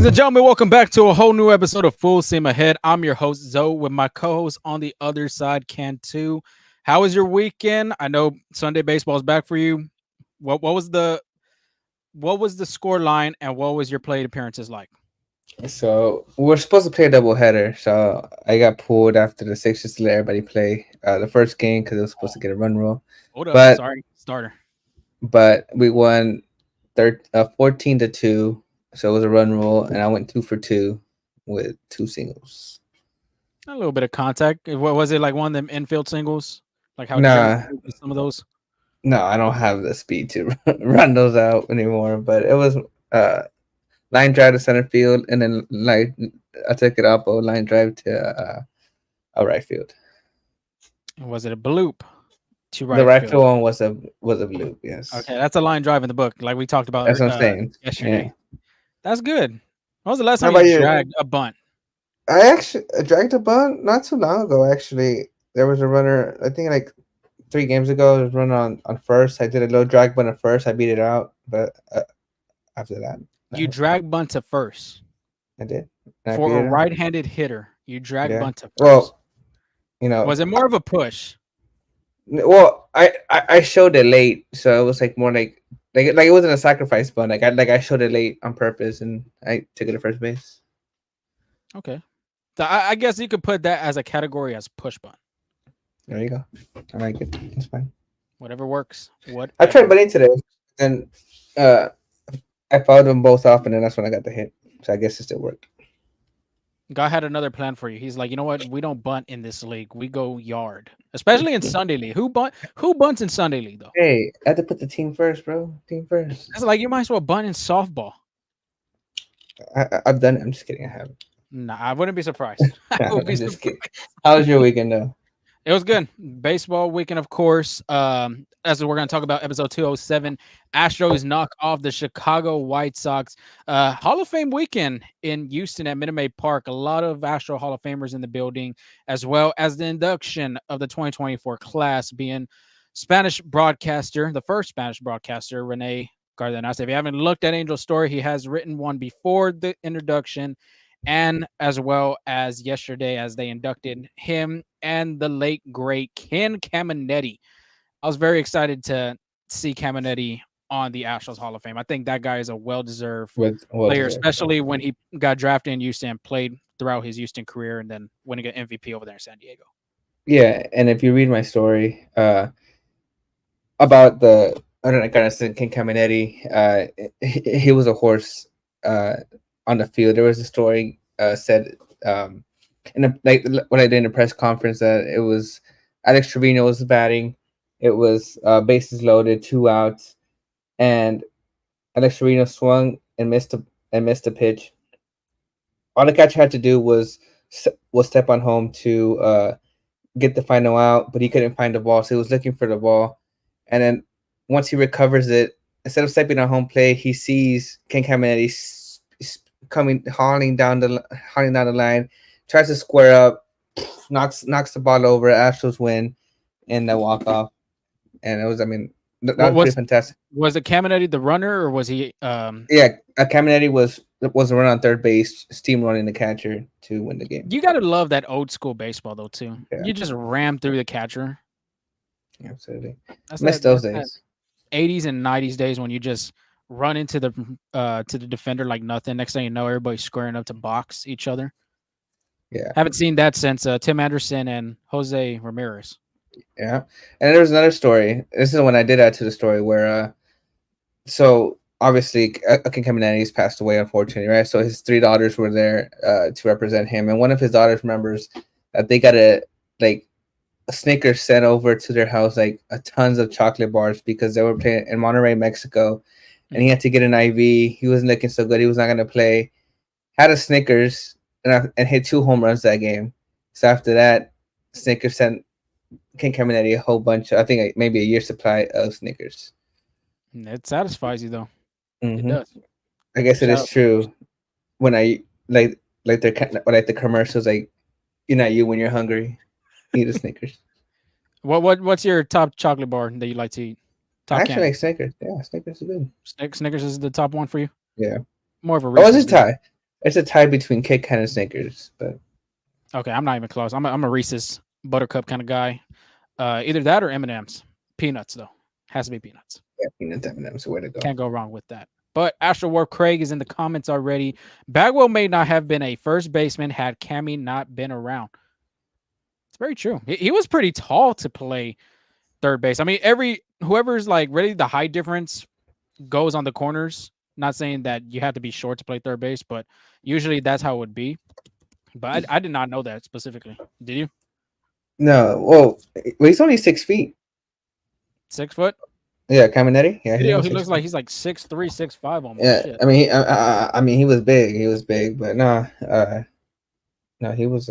Ladies and gentlemen, welcome back to a whole new episode of Full Steam Ahead. I'm your host, Zoe, with my co-host on the other side, Cantu. How was your weekend? I know Sunday baseball is back for you. What was the score line and what was your plate appearances like? So we're supposed to play a doubleheader. So I got pulled after the Sixers to let everybody play the first game because it was supposed to get a run rule. Hold up, But sorry, starter. but we won 14-2. So it was a run rule, and I went 2 for 2 with 2 singles. A little bit of contact. What was it like? One of them infield singles? Like how Nah, some of those? no, I don't have the speed to run those out anymore. But it was line drive to center field, and then I took it up a line drive to a right field. Was it a bloop? To The right field one was a bloop. Yes. Okay, that's a line drive in the book, like we talked about. That's what I'm saying. Yesterday. Yeah. That's good. When was the last How time about you you? dragged a bunt? I actually dragged a bunt not too long ago. Actually, there was a runner. I think like 3 games ago. There was a runner on first. I did a little drag bunt at first. I beat it out, but after that, You drag bunt to first I did. And I for beat a it out. right-handed hitter. You drag bunt to first. Well, Was it more of a push? Well, I showed it late, so it was like more like it wasn't a sacrifice bunt. I showed it late on purpose, and I took it to first base. Okay, so I guess you could put that as a category as push bunt. There you go. I like it. It's fine. Whatever works. I tried bunting today, and I fouled them both off, and then that's when I got the hit. So I guess it still worked. God had another plan for you. He's like, you know what? We don't bunt in this league. We go yard, especially in Sunday league. Who bunts in Sunday league though? Hey, I had to put the team first, bro. Team first. It's like you might as well bunt in softball. I've done it. I'm just kidding. I haven't. Nah, I wouldn't be surprised. I would be Just surprised. kidding. How was your weekend though? It was good. Baseball weekend, of course. As we're going to talk about episode 207, Astros knock off the Chicago White Sox. Hall of Fame weekend in Houston at Minute Maid Park. A lot of Astro Hall of Famers in the building, as well as the induction of the 2024 class being Spanish broadcaster, the first Spanish broadcaster, Rene Gardenaz. If you haven't looked at Angel's story, he has written one before the introduction and as well as yesterday as they inducted him and the late, great Ken Caminetti. I was very excited to see Caminetti on the Astros Hall of Fame. I think that guy is a well-deserved player, especially when he got drafted in Houston and played throughout his Houston career and then winning an MVP over there in San Diego. Yeah, and if you read my story about the Ken Caminetti, he was a horse on the field. There was a story said when I did in the press conference that it was Alex Trevino was batting. It was bases loaded, 2 outs, and Alex Trevino swung and missed a pitch. All the catcher had to do was step on home to get the final out, but he couldn't find the ball, so he was looking for the ball. And then once he recovers it, instead of stepping on home plate, he sees Ken Caminetti coming, hauling down the line, tries to square up, knocks the ball over. Astros win, and they walk off. And it was, that was pretty fantastic. Was it Caminetti the runner, or was he? Yeah, Caminetti was a run on third base, steamrolling the catcher to win the game. You got to love that old school baseball though too. Yeah. You just ram through the catcher. Absolutely, Miss those days. 80s and 90s days when you just run into the defender like nothing. Next thing you know, everybody's squaring up to box each other. Yeah, haven't seen that since Tim Anderson and Jose Ramirez. Yeah, and there was another story. This is when I did add to the story where, so obviously, Ken Caminetti passed away, unfortunately, right? So his 3 daughters were there to represent him, and one of his daughters remembers that they got a Snickers sent over to their house, like a tons of chocolate bars because they were playing in Monterrey, Mexico, and he had to get an IV. He wasn't looking so good. He was not going to play. Had a Snickers and hit 2 home runs that game. So after that, Snickers sent Ken Caminetti a whole bunch of, I think maybe a year's supply of Snickers. It satisfies you though. Mm-hmm. It does. I guess it is true. When I like the commercials, like you're not you when you're hungry. Eat a Snickers. What's your top chocolate bar that you like to eat? I actually like Snickers. Yeah, Snickers is good. Snickers is the top one for you. Yeah. More of a. Oh, was it tie? It's a tie between Kit Kat and Snickers, but Okay, I'm not even close. I'm a Reese's Buttercup kind of guy. Either that or M&M's. Peanuts though, has to be peanuts. yeah, peanut M&M's the way to go. Can't go wrong with that. But Astro War Craig is in the comments already. Bagwell may not have been a first baseman had Cammy not been around. It's very true. He was pretty tall to play third base. I mean, whoever's like really the height difference goes on the corners. Not saying that you have to be short to play third base, but usually that's how it would be. But I did not know that specifically. Did you? No, well, he's only 6 feet. 6 foot? Yeah, Caminetti. Yeah, Video, only he six looks like feet. he's like 6'3", 6'5" almost. Yeah, Shit. I mean, I mean, he was big. He was big, but no, no, he was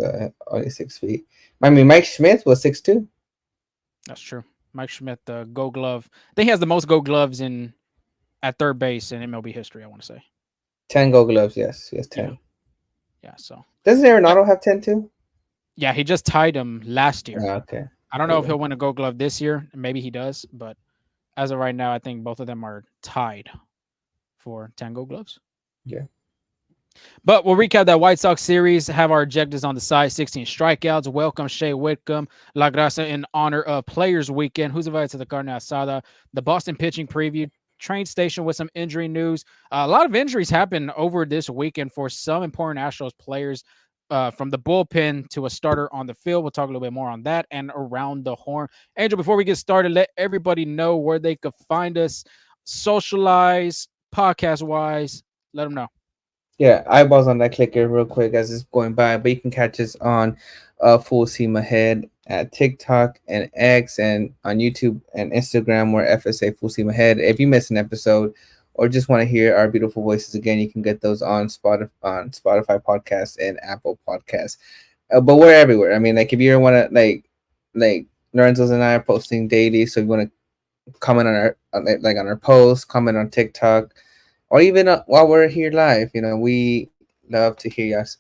only 6 feet. I mean, Mike Smith was 6'2". That's true. Mike Schmidt, the Gold Glove. I think he has the most Gold Gloves in at third base in MLB history. I want to say 10 Gold Gloves. Yes, he has 10. yeah. So Doesn't Arenado have 10 too? yeah, he just tied him last year. Oh, okay. I don't know if he'll win a Gold Glove this year. Maybe he does, but as of right now, I think both of them are tied for 10 Gold Gloves. Yeah. But we'll recap that White Sox series, have our objectives on the side, 16 strikeouts. Welcome Shay Whitcomb, La Grasa in honor of Players Weekend. Who's invited to the Carne Asada? The Boston pitching preview, train station with some injury news. A lot of injuries happened over this weekend for some important Astros players, from the bullpen to a starter on the field. We'll talk a little bit more on that and around the horn. Angel, before we get started, let everybody know where they could find us, socialize, podcast-wise. Let them know. Yeah, eyeballs on that clicker real quick as it's going by, but you can catch us on Full Seam Ahead at TikTok and X, and on YouTube and Instagram, where FSA Full Seam Ahead. If you miss an episode or just want to hear our beautiful voices again, you can get those on Spotify Podcasts and Apple Podcasts. But we're everywhere. I mean, like if you want to like Lorenzo's and I are posting daily, so if you want to comment on our posts, comment on TikTok, or even while we're here live, we love to hear us,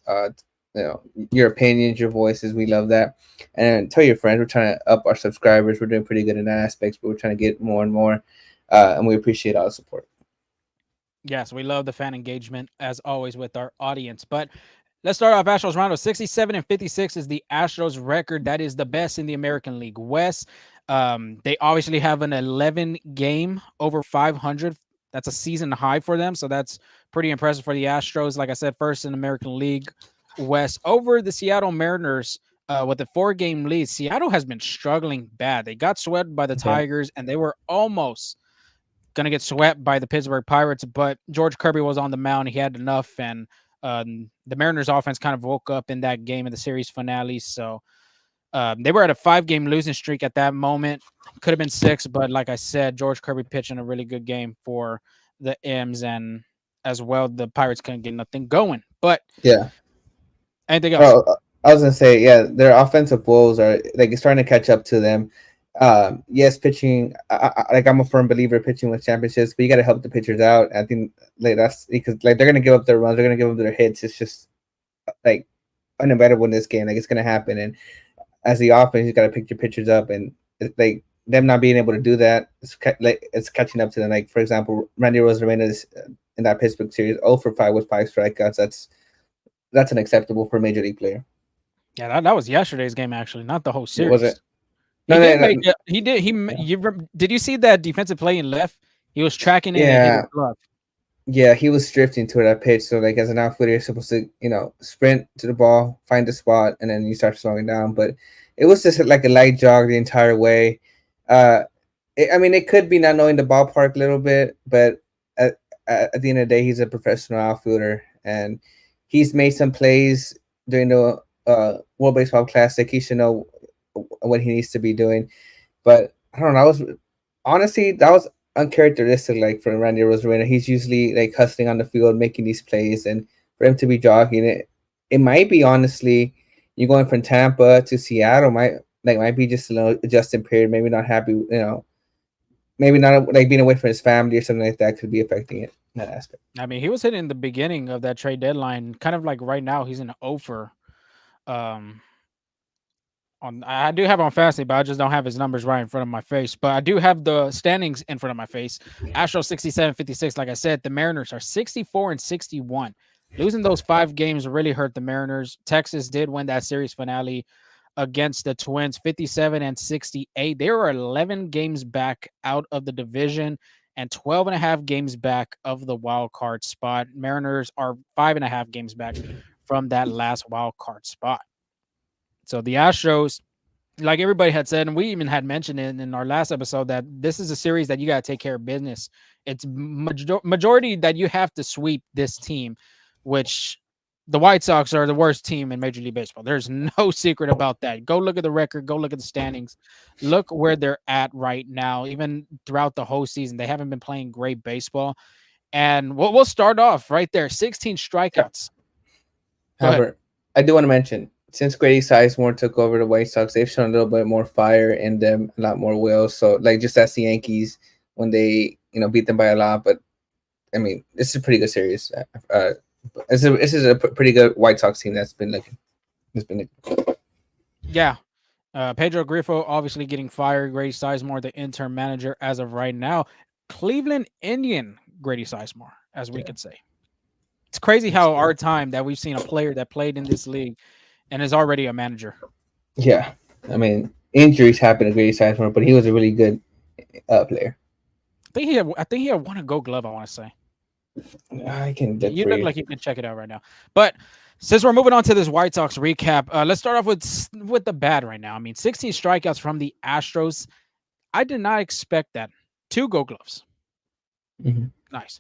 your opinions, your voices. We love that. And tell your friends, we're trying to up our subscribers. We're doing pretty good in that aspects, but we're trying to get more and more. And we appreciate all the support. Yes, we love the fan engagement as always with our audience. But let's start off Astros round of 67-56 is the Astros record. That is the best in the American League West. They obviously have an 11 game over 500. That's a season high for them. So that's pretty impressive for the Astros. Like I said, first in American League West over the Seattle Mariners with a 4-game lead. Seattle has been struggling bad. They got swept by the Tigers, and they were almost going to get swept by the Pittsburgh Pirates. But George Kirby was on the mound. He had enough, and the Mariners offense kind of woke up in that game in the series finale. So they were at a 5-game losing streak at that moment. Could have been 6, but like I said, George Kirby pitching a really good game for the M's, and as well, the Pirates couldn't get nothing going. But yeah, anything else? I was gonna say, yeah, their offensive woes are like it's starting to catch up to them. Yes, pitching. I'm a firm believer of pitching with championships, but you got to help the pitchers out. I think like that's because like they're gonna give up their runs, they're gonna give up their hits. It's just like unavoidable in this game. Like it's gonna happen, and as the offense, you got to pick your pitchers up, and like them not being able to do that, it's catching up to them. Like for example, Randy Rosarena in that Pittsburgh series, 0 for 5 with 5 strikeouts. That's unacceptable for a major league player. Yeah, that was yesterday's game actually, not the whole series. Was it? He did. Did you see that defensive play in left? He was tracking it. Yeah. And yeah, he was drifting to that pitch. So like as an outfielder, you're supposed to, sprint to the ball, find the spot, and then you start slowing down. But it was just like a light jog the entire way. It could be not knowing the ballpark a little bit, but at the end of the day, he's a professional outfielder, and he's made some plays during the World Baseball Classic. He should know what he needs to be doing. But I don't know. That was uncharacteristic, like for Randy Rosarena. He's usually like hustling on the field, making these plays, and for him to be jogging it might be honestly, you going from Tampa to Seattle might be just a little adjusting period. Maybe not happy, maybe not like being away from his family or something like that could be affecting it in that aspect. I mean, he was hitting the beginning of that trade deadline, kind of like right now he's in an offer. I do have on Fantasy, but I just don't have his numbers right in front of my face. But I do have the standings in front of my face. Astros 67-56. Like I said, the Mariners are 64-61. Losing those 5 games really hurt the Mariners. Texas did win that series finale against the Twins 57-68. They were 11 games back out of the division and 12 and a half games back of the wild card spot. Mariners are 5.5 games back from that last wild card spot. So the Astros, like everybody had said, and we even had mentioned it in our last episode, that this is a series that you got to take care of business. It's majority that you have to sweep this team, which the White Sox are the worst team in Major League Baseball. There's no secret about that. Go look at the record. Go look at the standings. Look where they're at right now. Even throughout the whole season, they haven't been playing great baseball. And we'll start off right there. 16 strikeouts. However, I do want to mention, since Grady Sizemore took over the White Sox, they've shown a little bit more fire in them, a lot more will. So, like, just as the Yankees when they, beat them by a lot. But, I mean, this is a pretty good series. This is a pretty good White Sox team that's been looking. Yeah. Pedro Grifo obviously getting fired. Grady Sizemore, the interim manager as of right now. Cleveland Indian Grady Sizemore, as we could say. It's crazy how our time that we've seen a player that played in this league and is already a manager. Yeah. I mean, injuries happen to Grady Sizemore, but he was a really good player. I think he had won a Gold Glove, I want to say. I can. You look like you can check it out right now. But since we're moving on to this White Sox recap, let's start off with the bad right now. I mean, 16 strikeouts from the Astros. I did not expect that. 2 Gold Gloves. Mm-hmm. Nice.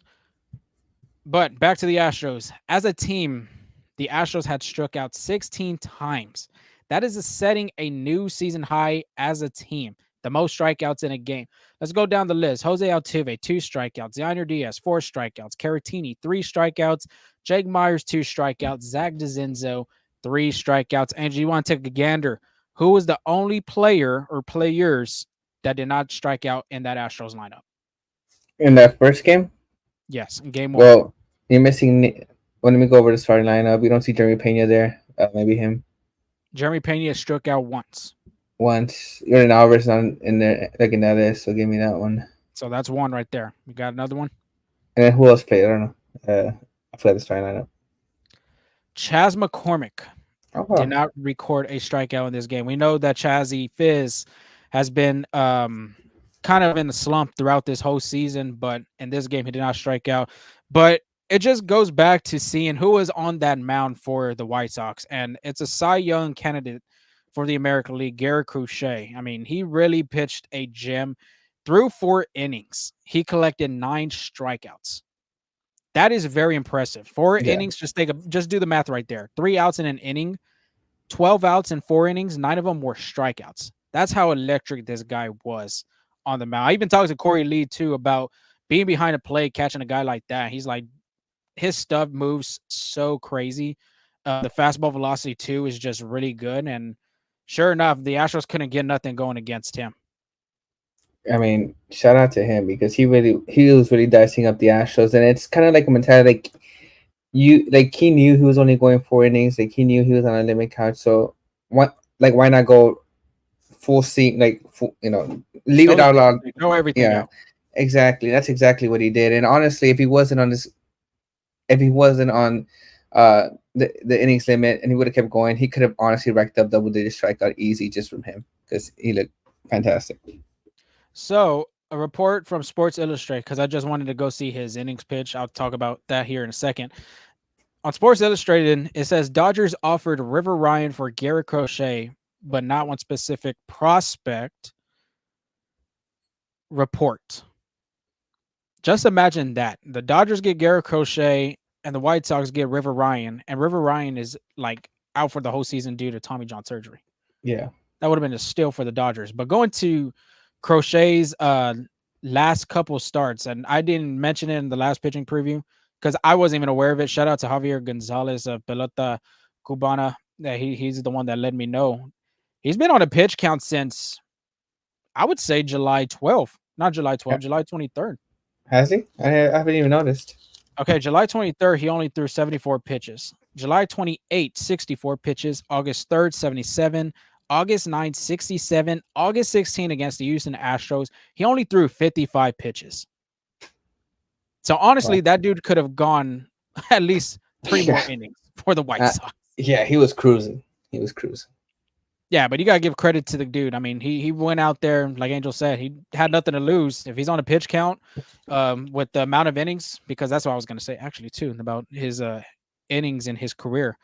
But back to the Astros. As a team, the Astros had struck out 16 times. That is setting a new season high as a team. The most strikeouts in a game. Let's go down the list. Jose Altuve, 2 strikeouts. Yainer Diaz, 4 strikeouts. Caratini, 3 strikeouts. Jake Myers, 2 strikeouts. Zach DeZenzo, 3 strikeouts. Angie, you want to take a gander? Who was the only player or players that did not strike out in that Astros lineup? In that first game? Yes, in game 1. Well, you're missing. Well, let me go over the starting lineup. We don't see Jeremy Pena there. Maybe him. Jeremy Pena struck out once. Jordan Alvarez on in there, like in that list, so give me that one. So that's 1 right there. We got another one. And then who else played? I don't know. I forgot the starting lineup. Chas McCormick did not record a strikeout in this game. We know that Chazzy Fizz has been kind of in the slump throughout this whole season, but in this game he did not strike out. But it just goes back to seeing who is on that mound for the White Sox, and it's a Cy Young candidate for the American League, Garrett Crochet. I mean, he really pitched a gem. Through 4 innings, he collected 9 strikeouts. That is very impressive. 4 innings, just do the math right there. 3 outs in an inning, 12 outs in 4 innings, 9 of them were strikeouts. That's how electric this guy was on the mound. I even talked to Corey Lee, too, about being behind a plate, catching a guy like that. He's like, his stuff moves so crazy. The fastball velocity, too, is just really good. And sure enough, the Astros couldn't get nothing going against him. I mean, shout out to him because he was really dicing up the Astros, and it's kind of like a mentality he knew he was only going 4 innings, like he knew he was on a limit count, so why not go full seam, leave it out loud, throw everything out. Exactly, that's exactly what he did. And honestly, if he wasn't on the innings limit and he would have kept going, he could have honestly racked up double-digit strikeout easy just from him because he looked fantastic. So, a report from Sports Illustrated, because I just wanted to go see his innings pitch. I'll talk about that here in a second. On Sports Illustrated, it says Dodgers offered River Ryan for Garrett Crochet, but not one specific prospect. Report. Just imagine that. The Dodgers get Garrett Crochet and the White Sox get River Ryan, and River Ryan is like out for the whole season due to Tommy John surgery. Yeah. That would have been a steal for the Dodgers. But going to Crochet's last couple starts, and I didn't mention it in the last pitching preview because I wasn't even aware of it. Shout out to Javier Gonzalez of Pelota Cubana. He's the one that let me know. He's been on a pitch count since, I would say, July 12th. Not July 12th, July 23rd. Has he? I haven't even noticed. Okay, July 23rd, he only threw 74 pitches. July 28th, 64 pitches. August 3rd, 77. August 9th, 67. August 16th against the Houston Astros, he only threw 55 pitches. So honestly, that dude could have gone at least Three more Yeah, innings for the White uh, Sox. yeah, he was cruising. He was cruising. Yeah, but you gotta give credit to the dude. I mean, he went out there, like Angel said, he had nothing to lose. If he's on a pitch count, with the amount of innings, because that's what I was gonna say actually too about his innings in his career.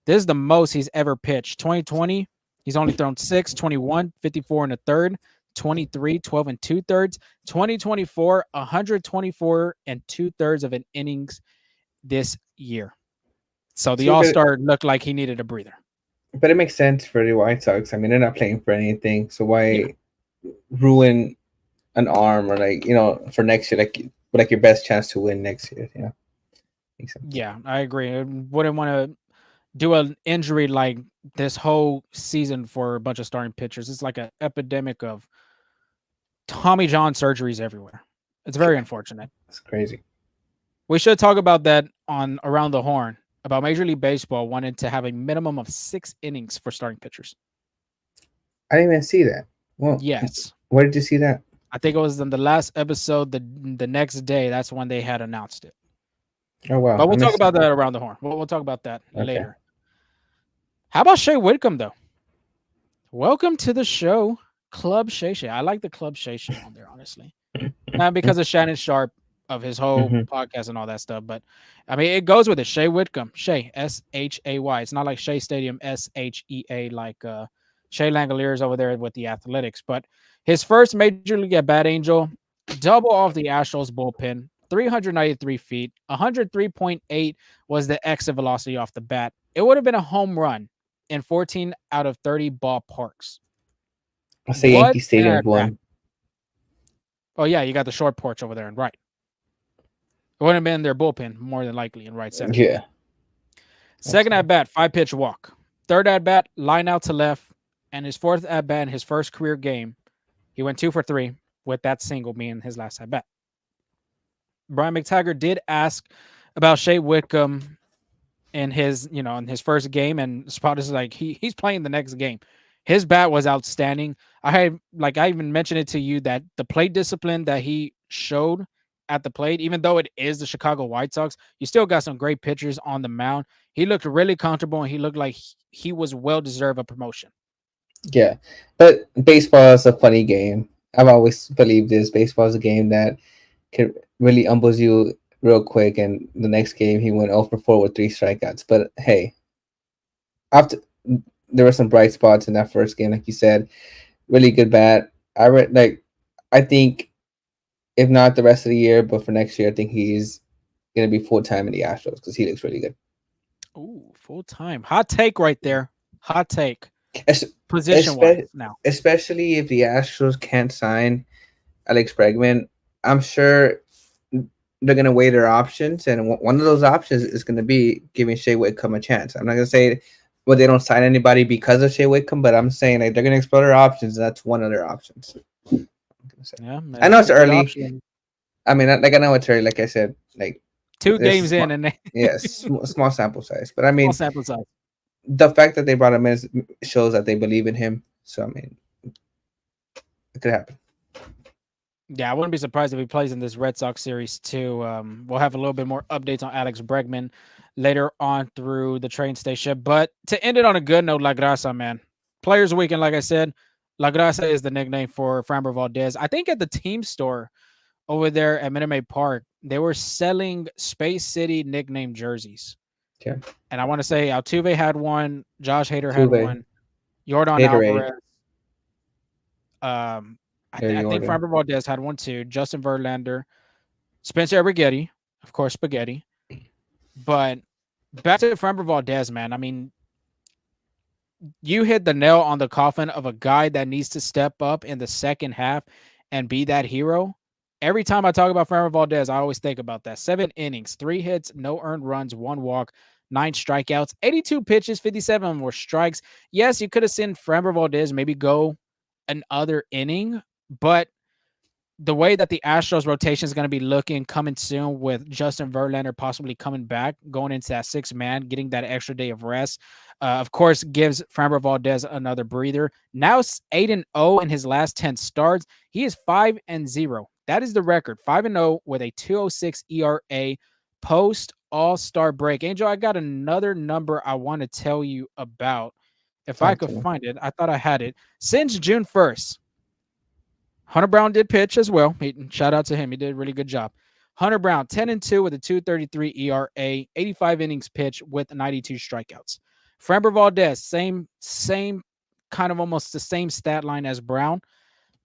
This is the most he's ever pitched. 2020, he's only thrown 6, 21, 54 and a third, 23, 12 and two thirds, 2024, 124 and two thirds of an innings this year. So the See, All Star looked like he needed a breather. but it makes sense for the White Sox. I mean, they're not playing for anything, so Yeah. why ruin an arm or like for next year, like your best chance to win next year? Makes sense. Yeah, I agree. I wouldn't want to do an injury like this whole season for a bunch of starting pitchers. It's like an epidemic of Tommy John surgeries everywhere. It's very unfortunate. It's crazy. We should talk about that on Around the Horn about Major League Baseball wanted to have a minimum of 6 innings for starting pitchers. I didn't even see that. Well, Yes. where did you see that? I think it was in the last episode, the next day. That's when they had announced it. Oh wow! But I we'll talk missed about it. that around the horn. We'll talk about that Okay. later. How about Shay Whitcomb, though? Welcome to the show, Club Shay Shay. I like the Club Shay Shay on there, honestly. Not because of Shannon Sharp of his whole Mhm. podcast and all that stuff, but I mean, it goes with it. Shay Whitcomb, Shay, Shay. It's not like Shea Stadium, Shea, like Shay Langoliers over there with the Athletics. But his first major league at bat, Angel, double off the Astros bullpen, 393 feet, 103.8 was the exit velocity off the bat. It would have been a home run in 14 out of 30 ballparks. I'll say What Yankee Stadium's at bat? one. Oh, yeah, you got the short porch over there and right. It would have been their bullpen, more than likely, in right center. Yeah. Second at bat, 5-pitch walk. Third at bat, line out to left. And his fourth at bat in his first career game, he went 2 for 3 with that single being his last at bat. Brian McTaggart did ask about Shay Whitcomb in his first game, and Spot is like he's playing the next game. His bat was outstanding. I even mentioned it to you that the plate discipline that he showed at the plate, even though it is the Chicago White Sox, you still got some great pitchers on the mound. He looked really comfortable, and he looked like he was well deserved a promotion. Yeah, but baseball is a funny game. I've always believed this. Baseball is a game that can really humbles you real quick. And the next game, he went 0 for 4 with 3 strikeouts. But hey, after there were some bright spots in that first game, like you said, really good bat. I think if not the rest of the year, but for next year, I think he's gonna be full time in the Astros because he looks really good. Ooh, full time. Hot take right there. Hot take. Es- Position wise now. Especially if the Astros can't sign Alex Bregman, I'm sure they're going to weigh their options, and one of those options is going to be giving Shay Whitcomb a chance. I'm not going to say they don't sign anybody because of Shay Whitcomb, but I'm saying like they're going to explore their options, and that's one of their options. Yeah, I know it's early. Option. I mean, I know it's early. Like I said, like 2 games in, and yes, small sample size. But I mean, small sample size. The fact that they brought him in shows that they believe in him. So I mean, it could happen. Yeah, I wouldn't be surprised if he plays in this Red Sox series too. We'll have a little bit more updates on Alex Bregman later on through the train station. But to end it on a good note, La Grasa, man. Players Weekend, like I said, La Grasa is the nickname for Framber Valdez. I think at the team store over there at Minute Maid Park, they were selling Space City nickname jerseys. Okay. And I want to say Altuve had one, Josh Hader had Altuve. one, Yordan Haterade. Alvarez. I think Framber Valdez had one too. Justin Verlander, Spencer Spaghetti, of course, Spaghetti. But back to Framber Valdez, man. I mean, you hit the nail on the coffin of a guy that needs to step up in the second half and be that hero. Every time I talk about Framber Valdez, I always think about that. 7 innings, 3 hits, no earned runs, 1 walk, 9 strikeouts, 82 pitches, 57 were strikes. Yes, you could have seen Framber Valdez maybe go another inning, but the way that the Astros rotation is going to be looking coming soon with Justin Verlander possibly coming back, going into that 6th man, getting that extra day of rest, of course, gives Framber Valdez another breather. Now 8-0 in his last 10 starts. He is 5-0. That is the record. 5-0 with a 2.06 ERA post All-Star break. Angel, I got another number I want to tell you about. If I Talk could to me. find it, I thought I had it. Since June 1st, Hunter Brown did pitch as well. Shout out to him. He did a really good job. Hunter Brown, 10-2 with a 2.33 ERA, 85 innings pitched with 92 strikeouts. Framber Valdez, same kind of almost the same stat line as Brown.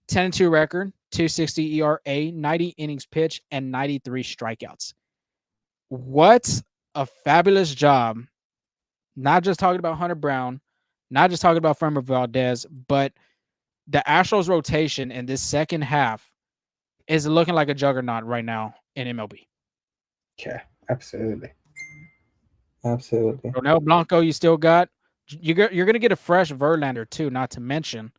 10-2 record, 2.60 ERA, 90 innings pitched, and 93 strikeouts. What a fabulous job. Not just talking about Hunter Brown, not just talking about Framber Valdez, but the Astros rotation in this second half is looking like a juggernaut right now in MLB. Yeah, absolutely. Absolutely. Ronel Blanco, you still got. You're going to get a fresh Verlander, too, not to mention.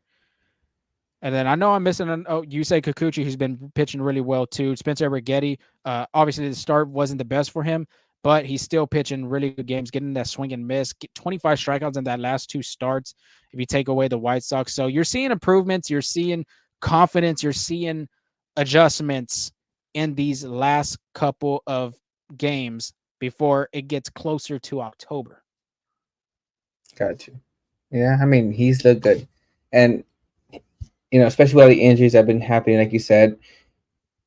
And then I know I'm missing. You say Kikuchi, who's been pitching really well, too. Spencer Rigetti, obviously the start wasn't the best for him, but he's still pitching really good games, getting that swing and miss. Get 25 strikeouts in that last two starts if you take away the White Sox. So you're seeing improvements. You're seeing confidence. You're seeing adjustments in these last couple of games before it gets closer to October. Got you. Yeah, I mean, he's looked good. And, especially with all the injuries that have been happening, like you said,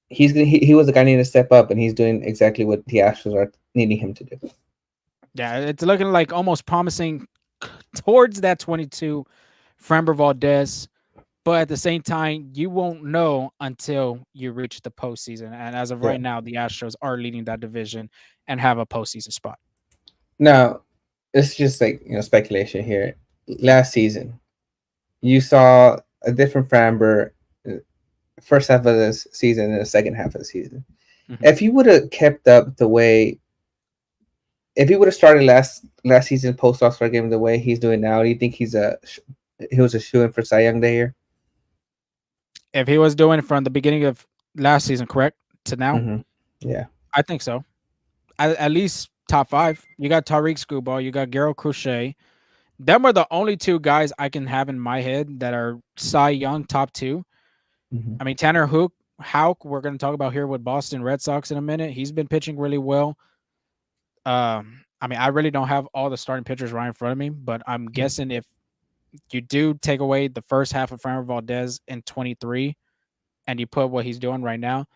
he was the guy needing to step up, and he's doing exactly what the Astros are needing him to do. Yeah, it's looking like almost promising towards that 22 Framber Valdez, but at the same time, you won't know until you reach the postseason. And as of right now, the Astros are leading that division and have a postseason spot. Now, it's just like speculation here. Last season, you saw a different Framber first half of this season and the second half of the season. Mm-hmm. If he would have kept up the way, if he would have started last season post All-Star game the way he's doing now, do you think he was a shoo-in for Cy Young Day here? If he was doing it from the beginning of last season, correct, to now? Mm-hmm. Yeah. I think so. At least top 5. You got Tariq Skubal, you got Garrett Crochet. Them are the only two guys I can have in my head that are Cy Young top 2. Mm-hmm. I mean, Tanner Houck, we're going to talk about here with Boston Red Sox in a minute. He's been pitching really well. I mean, I really don't have all the starting pitchers right in front of me, but I'm guessing if you do take away the first half of Framber Valdez in 23 and you put what he's doing right now,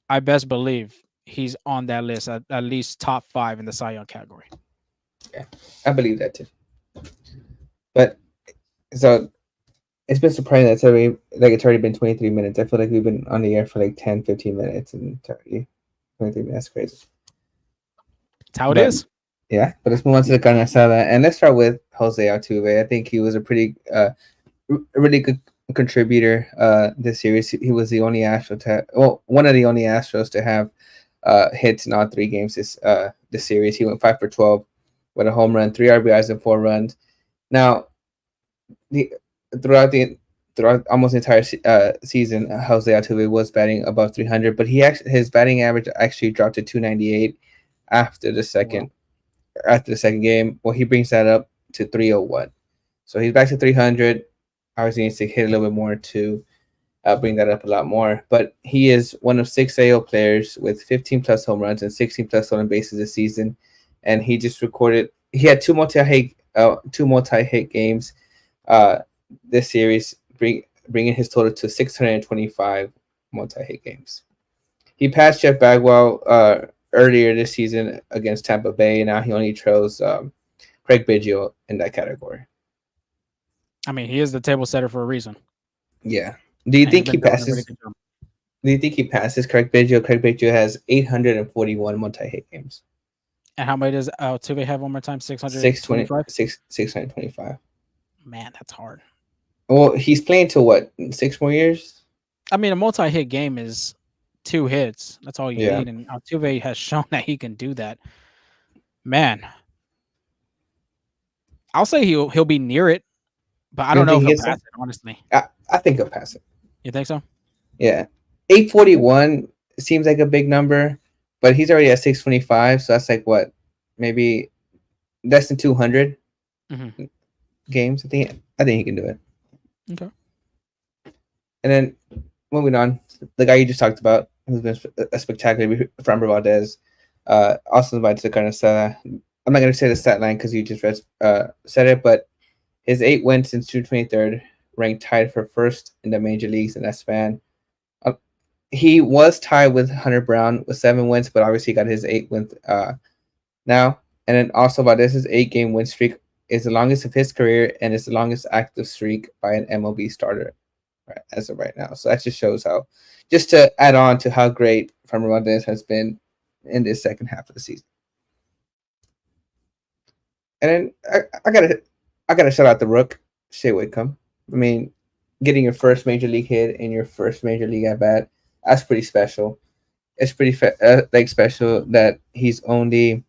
I best believe he's on that list at least top 5 in the Cy Young category. Yeah, I believe that too. But so it's been surprising that it's already been 23 minutes. I feel like we've been on the air for like 10, 15 minutes and 23 minutes. That's crazy. That's how it is. Yeah, but let's move on to the Carne Asada, and let's start with Jose Altuve. I think he was a really good contributor this series. He was the only Astro one of the only Astros to have hits in all 3 games this series. He went 5 for 12 with a home run, 3 RBIs and 4 runs. Now, throughout almost the entire season, Jose Altuve was batting above 300, but his batting average actually dropped to 298 after the second game. Well, he brings that up to 301, so he's back to 300. Obviously, needs to hit a little bit more to bring that up a lot more. But he is one of 6 AL players with 15 plus home runs and 16 plus stolen bases this season, and he just recorded. He had 2 multi-hit games this series, bringing his total to 625 multi-hit games. He passed Jeff Bagwell earlier this season against Tampa Bay, and now he only trails Craig Biggio in that category. I mean, he is the table setter for a reason. Yeah. Do you think he passes? Do you think he passes Craig Biggio? Craig Biggio has 841 multi-hit games. And how many does Altuve have one more time? 625? 625. Man, that's hard. Well, he's playing to what? 6 more years? I mean, a multi-hit game is 2 hits. That's all you need. And Altuve has shown that he can do that. Man. I'll say he'll be near it, but I don't know if he'll pass it, honestly. I think he'll pass it. You think so? Yeah. 841 seems like a big number, but he's already at 625, so that's like what? Maybe less than 200 games. I think he can do it. Okay. And then moving on, the guy you just talked about, who's been a spectacular, Framber Valdez. Also about to kind of I'm not going to say the stat line because you just said it, but his 8 wins since June 23rd, ranked tied for first in the major leagues in that span. Uh, he was tied with Hunter Brown with 7 wins, but obviously got his 8 wins now. And then also about this, his 8-game win streak is the longest of his career and is the longest active streak by an MLB starter as of right now. So that just shows how, just to add on to how great Framber Valdez has been in this second half of the season. And then I gotta shout out the Rook, Shay Whitcomb. I mean, getting your first major league hit in your first major league at bat, that's pretty special. It's pretty special that he's like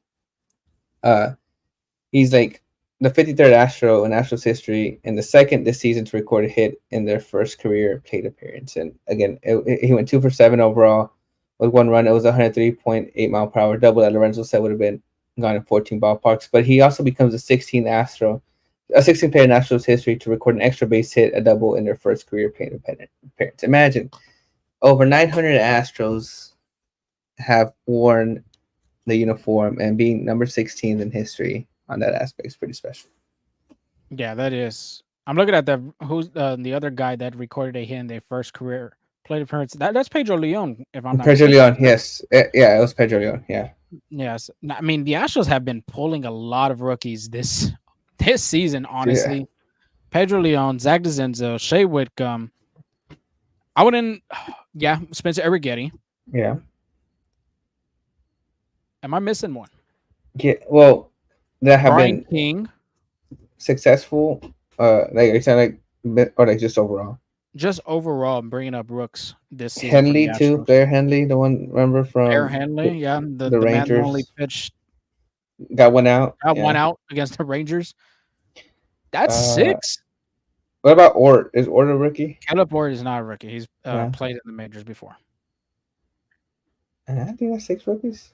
the 53rd Astro in Astros history and the second this season to record a hit in their first career plate appearance. And again, he went 2 for 7 overall with 1 run. It was 103.8 mile per hour double that Lorenzo said would have been gone in 14 ballparks. But he also becomes the 16th player in Astros history to record an extra base hit, a double in their first career plate appearance. Imagine over 900 Astros have worn the uniform, and being number 16 in history on that aspect is pretty special. Yeah, that is. I'm looking at who's the other guy that recorded a hit in their first career plate appearance. That's Pedro Leon, if I'm not Pedro mistaken. Leon, yes. Yeah, it was Pedro Leon, yeah. Yes. I mean, the Astros have been pulling a lot of rookies this season, honestly. Yeah. Pedro Leon, Zach DeZenzo, Shay Whitcomb. I wouldn't, Spencer Arrighetti. Yeah. Am I missing one? Yeah, well, that have Brian been King successful. Like I said, or like just overall. Just overall, bringing up rooks this season. Henley too, Blair Henley, the one remember from Blair Henley, the Rangers. man only pitched. Got one out. One out against the Rangers. That's 6. What about Ort? Is Ort a rookie? Caleb Ort is not a rookie. He's played in the majors before. I think that's 6 rookies.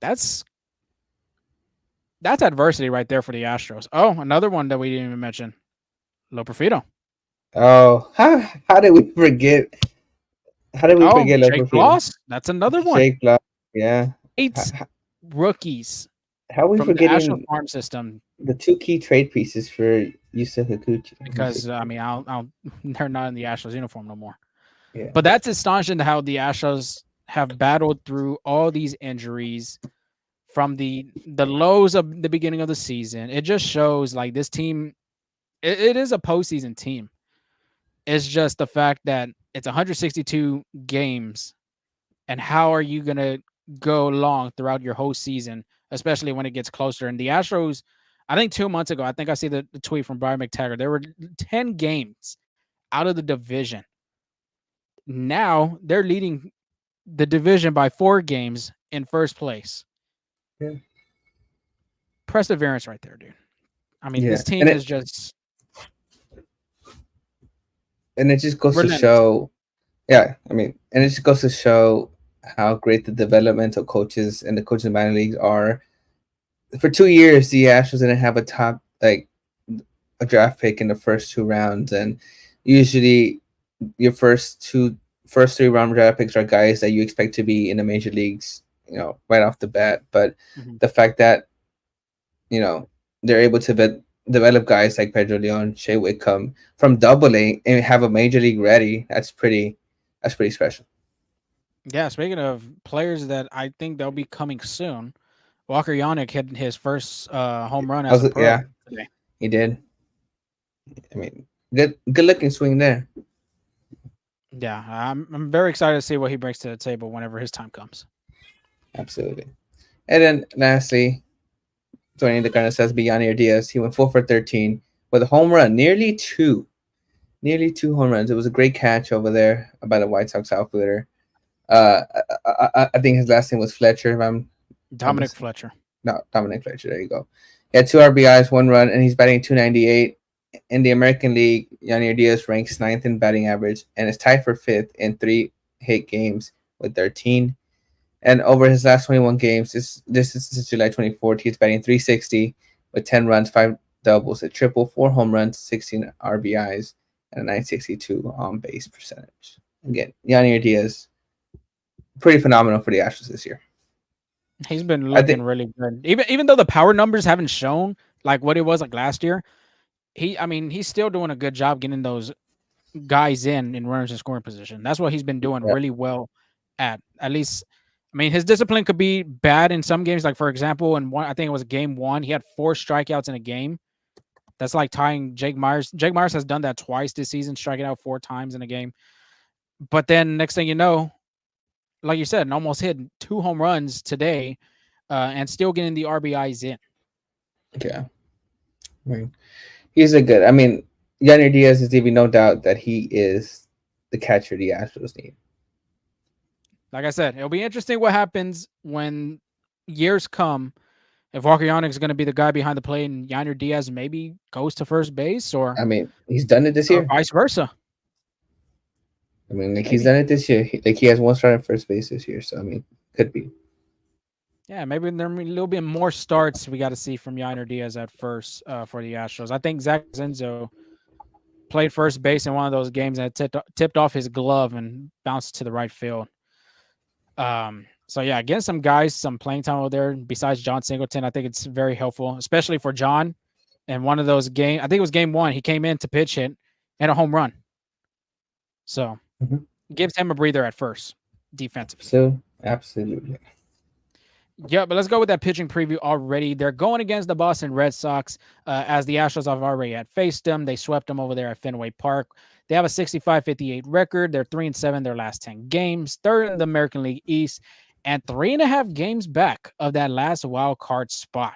That's adversity right there for the Astros. Oh, another one that we didn't even mention. Loperfido. Oh, how did we forget? How did we forget Jake Bloss? That's another one. Jake Bloss, yeah. 8 rookies. How are we forgetting the Astros farm system? The 2 key trade pieces for Yusuf Kikuchi. Because I mean, they're not in the Astros uniform no more. Yeah. But that's astonishing how the Astros have battled through all these injuries from the lows of the beginning of the season. It just shows like this team, it is a postseason team. It's just the fact that it's 162 games, and how are you going to go long throughout your whole season, especially when it gets closer? And the Astros, I think 2 months ago, I think I see the tweet from Brian McTaggart, there were 10 games out of the division. Now they're leading the division by 4 games in first place. Yeah. Perseverance right there, dude. I mean, this team is just... And it just goes to show... Yeah, I mean, and it just goes to show how great the developmental coaches and the coaches in minor leagues are. For 2 years, the Astros didn't have a draft pick in the first 2 rounds, and usually your first 3 round draft picks are guys that you expect to be in the major leagues, right off the bat. But the fact that, they're able to develop guys like Pedro Leon, Shay Whitcomb from Double-A and have a major league ready, that's pretty special. Yeah, speaking of players that I think they'll be coming soon, Walker Yannick hit his first home run as a pro today. He did. I mean, good looking swing there. Yeah, I'm very excited to see what he brings to the table whenever his time comes. Absolutely. And then lastly, joining the Carne says Yanier Diaz. He went 4 for 13 with a home run, nearly 2 home runs. It was a great catch over there by the White Sox outfielder. I think his last name was Fletcher. Dominic Fletcher. No, Dominic Fletcher. There you go. He had 2 RBIs, 1 run, and he's batting .298. In the American League, Yanier Diaz ranks 9th in batting average and is tied for 5th in 3 hit games with 13. And over his last 21 games, this is since July 24th, he's batting .360 with 10 runs, 5 doubles, a triple, 4 home runs, 16 RBIs, and a .962 on base percentage. Again, Yanier Diaz, pretty phenomenal for the Astros this year. He's been I looking think. really good. Even though the power numbers haven't shown like what it was like last year, I mean, he's still doing a good job getting those guys in runners in scoring position. That's what he's been doing Yeah, really well at least. I mean, his discipline could be bad in some games. Like for example, in one, I think it was game one, he had 4 strikeouts in a game. That's like tying Jake Myers. Jake Myers has done that twice this season, striking out 4 times in a game. But then next thing you know, like you said, almost hit 2 home runs today, and still getting the RBIs in. yeah. I mean, he's a good. I mean, Yanni Diaz is leaving no doubt that he is the catcher the Astros need. Like I said, it'll be interesting what happens when years come. If Walker Yannick is going to be the guy behind the plate and Yainer Diaz maybe goes to first base I mean, he's done it this or year. vice versa. I mean, like he's Maybe. done it this year. He has one start at first base this year. So I mean, could be. Yeah, maybe there will be a little bit more starts we got to see from Yainer Diaz at first for the Astros. I think Zach Zenzo played first base in one of those games and tipped off his glove and bounced to the right field. So yeah, getting some guys some playing time over there besides John Singleton, I think it's very helpful, especially for John. And one of those games, I think it was game one, he came in to pitch hit and a home run. So gives him a breather at first, defensively. So absolutely. Yeah, but let's go with that pitching preview already. They're going against the Boston Red Sox, as the Astros have already had faced them. They swept them over there at Fenway Park. They have a 65-58 record. They're 3-7 their last 10 games, third in the American League East, and 3.5 games back of that last wild card spot.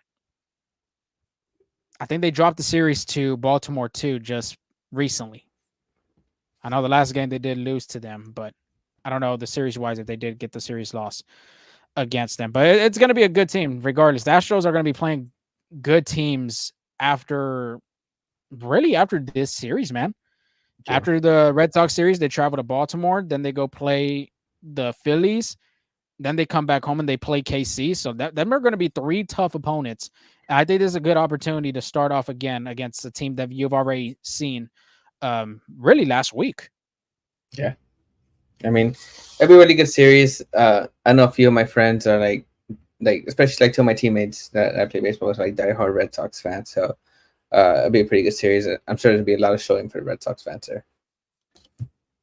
I think they dropped the series to Baltimore too just recently. I know the last game they did lose to them, but I don't know the series wise if they did get the series loss against them. But it's going to be a good team regardless. The Astros are going to be playing good teams after this series, man. Yeah. After the Red Sox series, they travel to Baltimore, then they go play the Phillies, then they come back home and they play KC. So them are going to be 3 tough opponents. And I think this is a good opportunity to start off again against a team that you've already seen really last week. Yeah. I mean, it'll be a really good series. I know a few of my friends are like especially like two of my teammates that I play baseball with, like diehard Red Sox fans. So it'll be a pretty good series. I'm sure there'll be a lot of showing for the Red Sox fans there.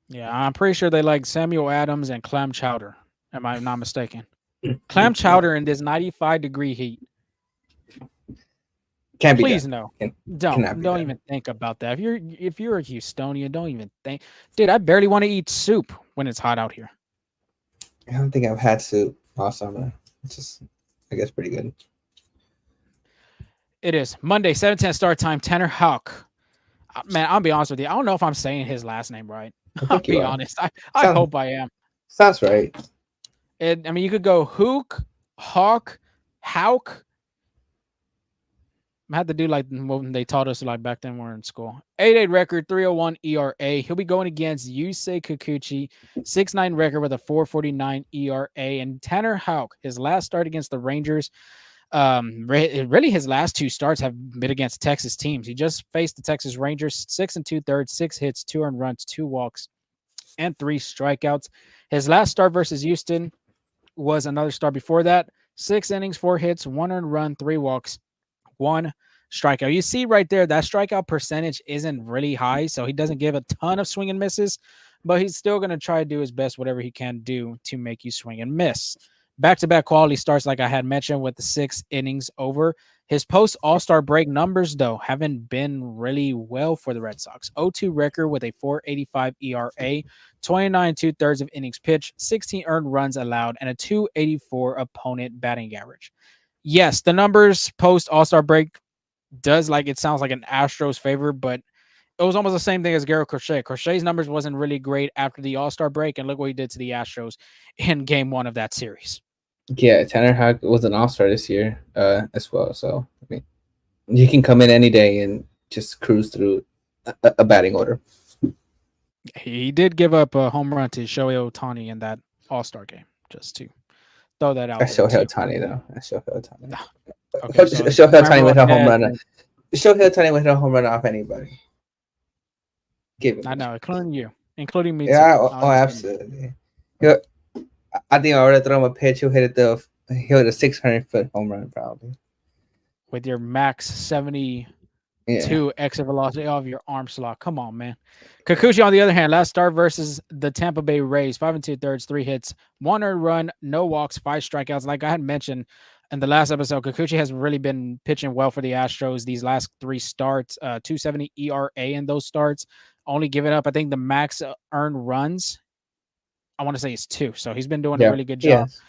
Yeah, I'm pretty sure they like Samuel Adams and clam chowder. Am I not mistaken? Clam chowder in this 95-degree heat. Can't be. Please done. no. Don't even think about that. If you're a Houstonian, don't even think. Dude, I barely want to eat soup when it's hot out here. I don't think I've had soup all summer. It's just, I guess, pretty good. It is Monday, 7:10 start time. Tanner Houck. Man, I'll be honest with you. I don't know if I'm saying his last name right. I'll be honest. I hope I am. Sounds right. I mean, you could go Houck, Houck. I had to do like what they taught us like back then when we were in school. 8.8 record, 3.01 ERA. He'll be going against Yusei Kikuchi, 6.9 record with a 4.49 ERA. And Tanner Houck, his last start against the Rangers, really his last 2 starts have been against Texas teams. He just faced the Texas Rangers, 6 2/3, 6 hits, 2 earned runs, 2 walks, and 3 strikeouts. His last start versus Houston was another start before that. 6 innings, 4 hits, 1 earned run, 3 walks, 1 strikeout. You see right there, that strikeout percentage isn't really high, so he doesn't give a ton of swing and misses, but he's still going to try to do his best, whatever he can do to make you swing and miss. Back-to-back quality starts, like I had mentioned, with the 6 innings over. His post-All-Star break numbers, though, haven't been really well for the Red Sox. 0-2 record with a 4.85 ERA, 29 2/3 of innings pitched, 16 earned runs allowed, and a 2.84 opponent batting average. Yes, the numbers post-All-Star break does it sounds like an Astros favor, but it was almost the same thing as Garrett Crochet. Crochet's numbers wasn't really great after the All-Star break, and look what he did to the Astros in game 1 of that series. Yeah, Tanner Houck was an All-Star this year as well. So, I mean, you can come in any day and just cruise through a batting order. He did give up a home run to Shohei Ohtani in that All-Star game, just to throw that out. That's Shohei Ohtani, though. That's Shohei Ohtani. Okay, Shohei Ohtani with a home run. Shohei Ohtani with a home run off anybody. I know, including me. Yeah, too. absolutely. I think I would have thrown him a pitch. He'll hit it he hit a 600-foot home run probably. with your max 72 Yeah, exit velocity of your arm slot. Come on, man. Kikuchi, on the other hand, last start versus the Tampa Bay Rays, 5 2/3, 3 hits, 1 earned run, no walks, 5 strikeouts. Like I had mentioned in the last episode, Kikuchi has really been pitching well for the Astros these last 3 starts. 2.70 ERA in those starts, only giving up, I think, the max earned runs. I want to say it's 2. So he's been doing a yeah, really good job. yes.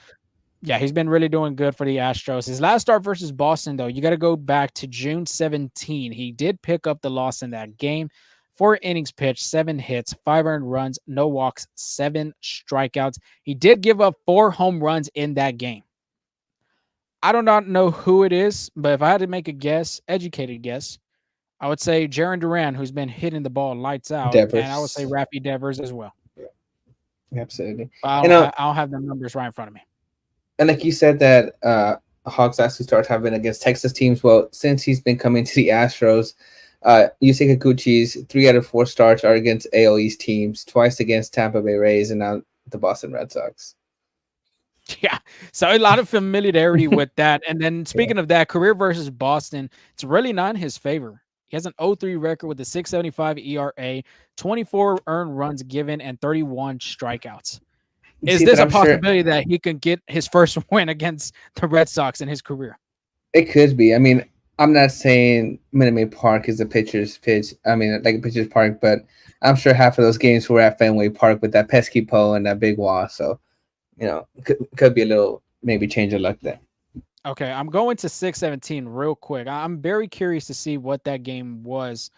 Yeah, he's been really doing good for the Astros. His last start versus Boston, though, you got to go back to June 17. He did pick up the loss in that game. 4 innings pitched, 7 hits, 5 earned runs, no walks, 7 strikeouts. He did give up 4 home runs in that game. I do not know who it is, but if I had to make a guess, educated guess, I would say Jaron Duran, who's been hitting the ball lights out, and I would say Devers, Raffy Devers as well. absolutely. But And I don't have the numbers right in front of me. and like you said that Hawks actually start having against Texas teams. Well, since he's been coming to the Astros, Yusei Kikuchi's 3 out of 4 starts are against AL East teams, twice against Tampa Bay Rays, and now the Boston Red Sox. Yeah. So a lot of familiarity with that. And then speaking of that, career versus Boston, it's really not in his favor. He has an 0-3 record with a 6.75 ERA, 24 earned runs given, and 31 strikeouts. Is See, this but a I'm sure possibility that he can get his first win against the Red Sox in his career? it could be. I mean, I'm not saying Minute Maid Park is a pitcher's pitch. I mean, like a pitcher's park, but I'm sure half of those games were at Fenway Park with that pesky pole and that big wall. So, could be a little maybe change of luck there. Okay, I'm going to 617 real quick. I'm very curious to see what that game was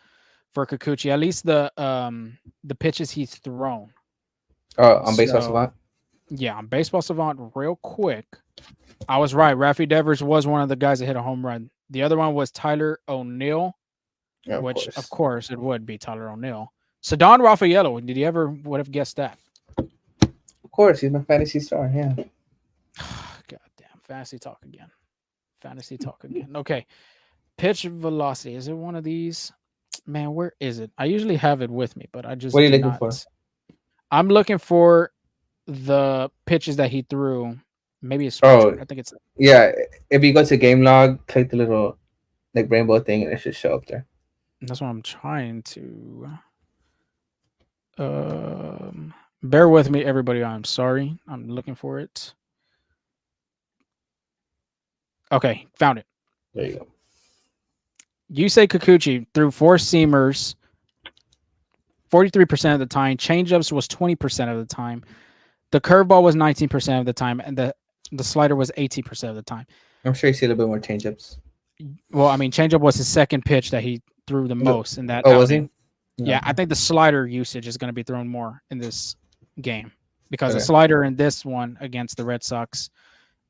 for Kikuchi, at least the pitches he's thrown. Oh, on Baseball So, Savant? yeah, on Baseball Savant, real quick. I was right. Raffy Devers was one of the guys that hit a home run. The other one was Tyler O'Neill, Yeah, which, of course, it would be Tyler O'Neill. So Don Raffaello, did you ever would have guessed that? Of course, he's my fantasy star. Yeah. God damn. Fantasy talk again. Fantasy talk again. Okay. Pitch velocity. Is it one of these? Man, where is it? I usually have it with me, but I just What are you do looking not. for? I'm looking for the pitches that he threw. Maybe it's strike Oh, chart. I think it's yeah. If you go to game log, click the little like rainbow thing, and it should show up there. that's what I'm trying to. Bear with me, everybody. I'm sorry. I'm looking for it. Okay, found it. There you go. Yusei Kikuchi threw 4 seamers 43% of the time. Changeups was 20% of the time. The curveball was 19% of the time, and the slider was 18% of the time. I'm sure you see a little bit more changeups. Well, I mean, changeup was his second pitch that he threw the most in that. Oh, was outing. he? Yeah, I think the slider usage is going to be thrown more in this game because the Okay. slider in this one against the Red Sox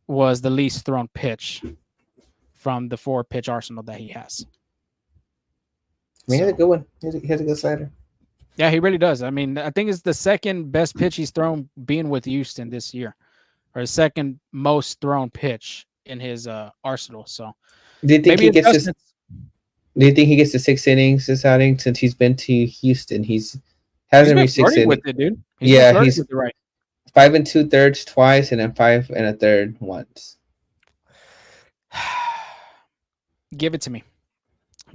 was the least thrown pitch from the 4-pitch arsenal that he has. I mean, he has a So, good one. He has a good slider. yeah, he really does. I mean, I think it's the second best pitch he's thrown being with Houston this year, or the second most thrown pitch in his arsenal. So Do you think maybe he gets this? adjustments. Do you think he gets to 6 innings this outing since he's been to Houston? He's Hasn't been reached 6 flirting with innings. it, dude. He's Yeah, been flirting he's with it, right? 5 2/3 twice, and then 5 1/3 once. Give it to me.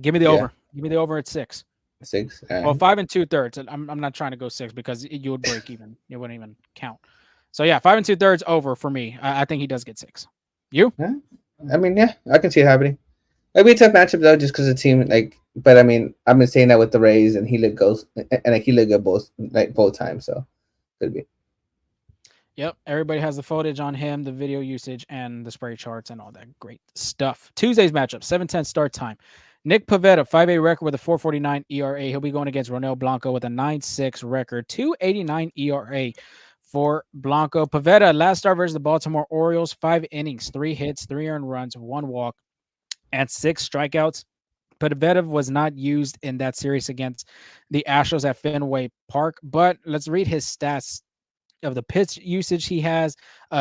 Give me the Yeah. over. Give me the over at 6. 6. Well, 5 2/3. I'm not trying to go 6 because you would break even. It wouldn't even count. So yeah, 5 2/3 over for me. I think he does get 6. You? I mean, yeah, I can see it happening. It'll be a tough matchup though, just because the team But I mean, I've been saying that with the Rays, and he looked he looked good both times. So could be. Yep. Everybody has the footage on him, the video usage, and the spray charts and all that great stuff. Tuesday's matchup, 7:10 start time. Nick Pivetta, 5.8 record with a 4.49 ERA. He'll be going against Ronel Blanco with a 9.6 record, 2.89 ERA for Blanco. Pivetta, last start versus the Baltimore Orioles, 5 innings, 3 hits, 3 earned runs, 1 walk, and 6 strikeouts. Pivetta was not used in that series against the Astros at Fenway Park. But let's read his stats of the pitch usage he has.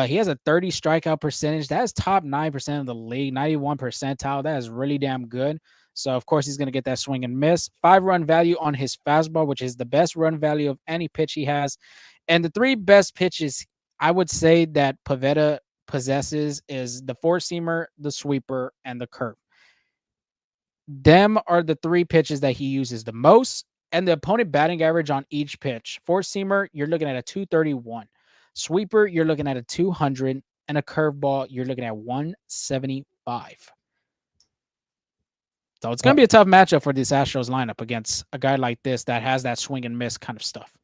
He has a 30 strikeout percentage. That is top 9% of the league, 91 percentile. That is really damn good. So, of course, he's going to get that swing and miss. 5-run value on his fastball, which is the best run value of any pitch he has. And the 3 best pitches, I would say that Pivetta possesses is the four seamer, the sweeper, and the curve. Them are the three pitches that he uses the most, and the opponent batting average on each pitch. Four seamer, you're looking at a 231. Sweeper, you're looking at a 200, and a curveball, you're looking at 175. So it's going to be a tough matchup for this Astros lineup against a guy like this that has that swing and miss kind of stuff.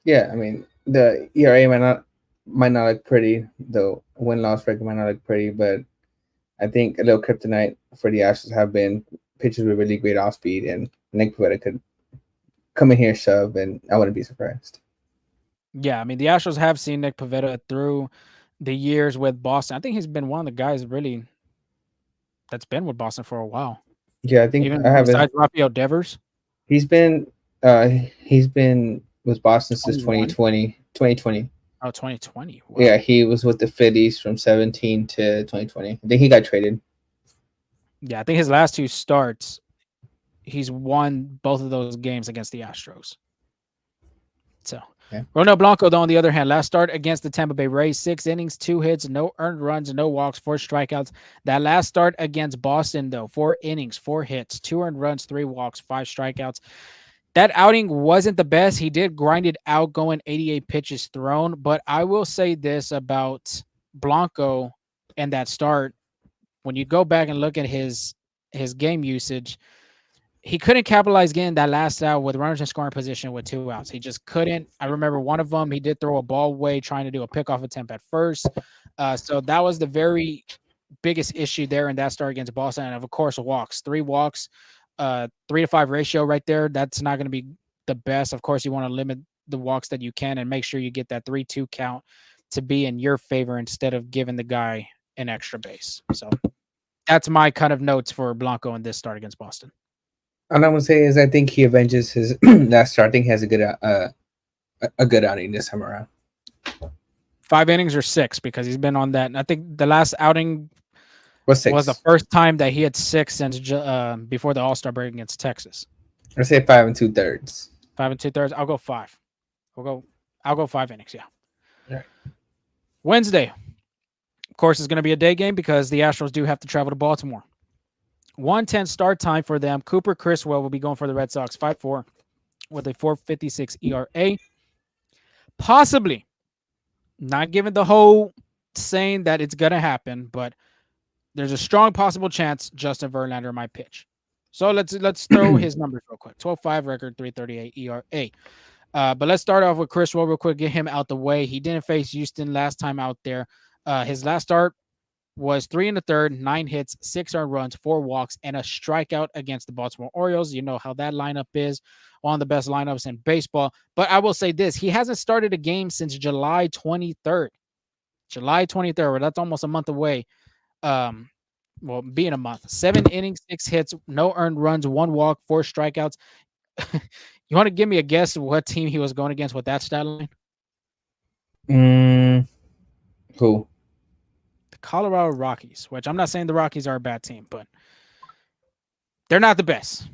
Yeah, I mean the ERA might not look pretty, the win-loss record might not look pretty, but I think a little kryptonite for the Astros have been pitchers with really great off speed, and Nick Pivetta could come in here shove, and I wouldn't be surprised. Yeah, I mean the Astros have seen Nick Pivetta through the years with Boston. I think he's been one of the guys really that's been with Boston for a while. Yeah, I think Even besides Rafael Devers. He's been with Boston since 2020. 2020. Oh, 2020. Wow. Yeah, he was with the Phillies from 17 to 2020. I think he got traded. Yeah, I think his last two starts, he's won both of those games against the Astros. So, yeah. Ronel Blanco, though, on the other hand, last start against the Tampa Bay Rays, 6 innings, 2 hits, no earned runs, no walks, 4 strikeouts. That last start against Boston, though, 4 innings, 4 hits, 2 earned runs, 3 walks, 5 strikeouts. That outing wasn't the best. He did grind it out going 88 pitches thrown, but I will say this about Blanco and that start. When you go back and look at his game usage, he couldn't capitalize getting that last out with runners in scoring position with 2 outs. He just couldn't. I remember one of them, he did throw a ball away trying to do a pickoff attempt at first. So that was the very biggest issue there in that start against Boston. And of course, walks, 3 walks, 3-to-5 ratio right there. That's not going to be the best. Of course, you want to limit the walks that you can and make sure you get that 3-2 count to be in your favor instead of giving the guy an extra base. So that's my kind of notes for Blanco in this start against Boston. All I'm gonna say is I think he avenges his last start. I think he has a good outing this time around. 5 innings or 6 because he's been on that. And I think the last outing was the first time that he had 6 since before the All-Star break against Texas. I say 5 2/3. 5 2/3. I'll go 5. I'll go 5 innings. Yeah. Right. Wednesday, of course, is going to be a day game because the Astros do have to travel to Baltimore. 1:10 start time for them. Cooper Criswell will be going for the Red Sox, 5.4 with a 4.56 ERA. Possibly, not giving the whole saying that it's going to happen, but there's a strong possible chance Justin Verlander might pitch. So let's throw his numbers real quick. 12.5 record, 3.38 ERA. But let's start off with Criswell real quick, get him out the way. He didn't face Houston last time out there. His last start was 3 1/3, 9 hits, 6 earned runs, 4 walks, and a strikeout against the Baltimore Orioles. You know how that lineup is, one of the best lineups in baseball. But I will say this, he hasn't started a game since July 23rd. July 23rd, well, that's almost a month away. Well, being a month. 7 innings, 6 hits, no earned runs, 1 walk, 4 strikeouts. You want to give me a guess of what team he was going against with that stat line? Who? Colorado Rockies, which I'm not saying the Rockies are a bad team, but they're not the best.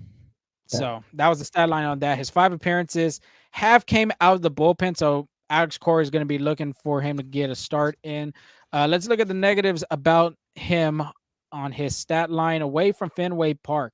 Yeah. So that was the stat line on that. His 5 appearances have came out of the bullpen, so Alex Cora is going to be looking for him to get a start in. Let's look at the negatives about him on his stat line. Away from Fenway Park,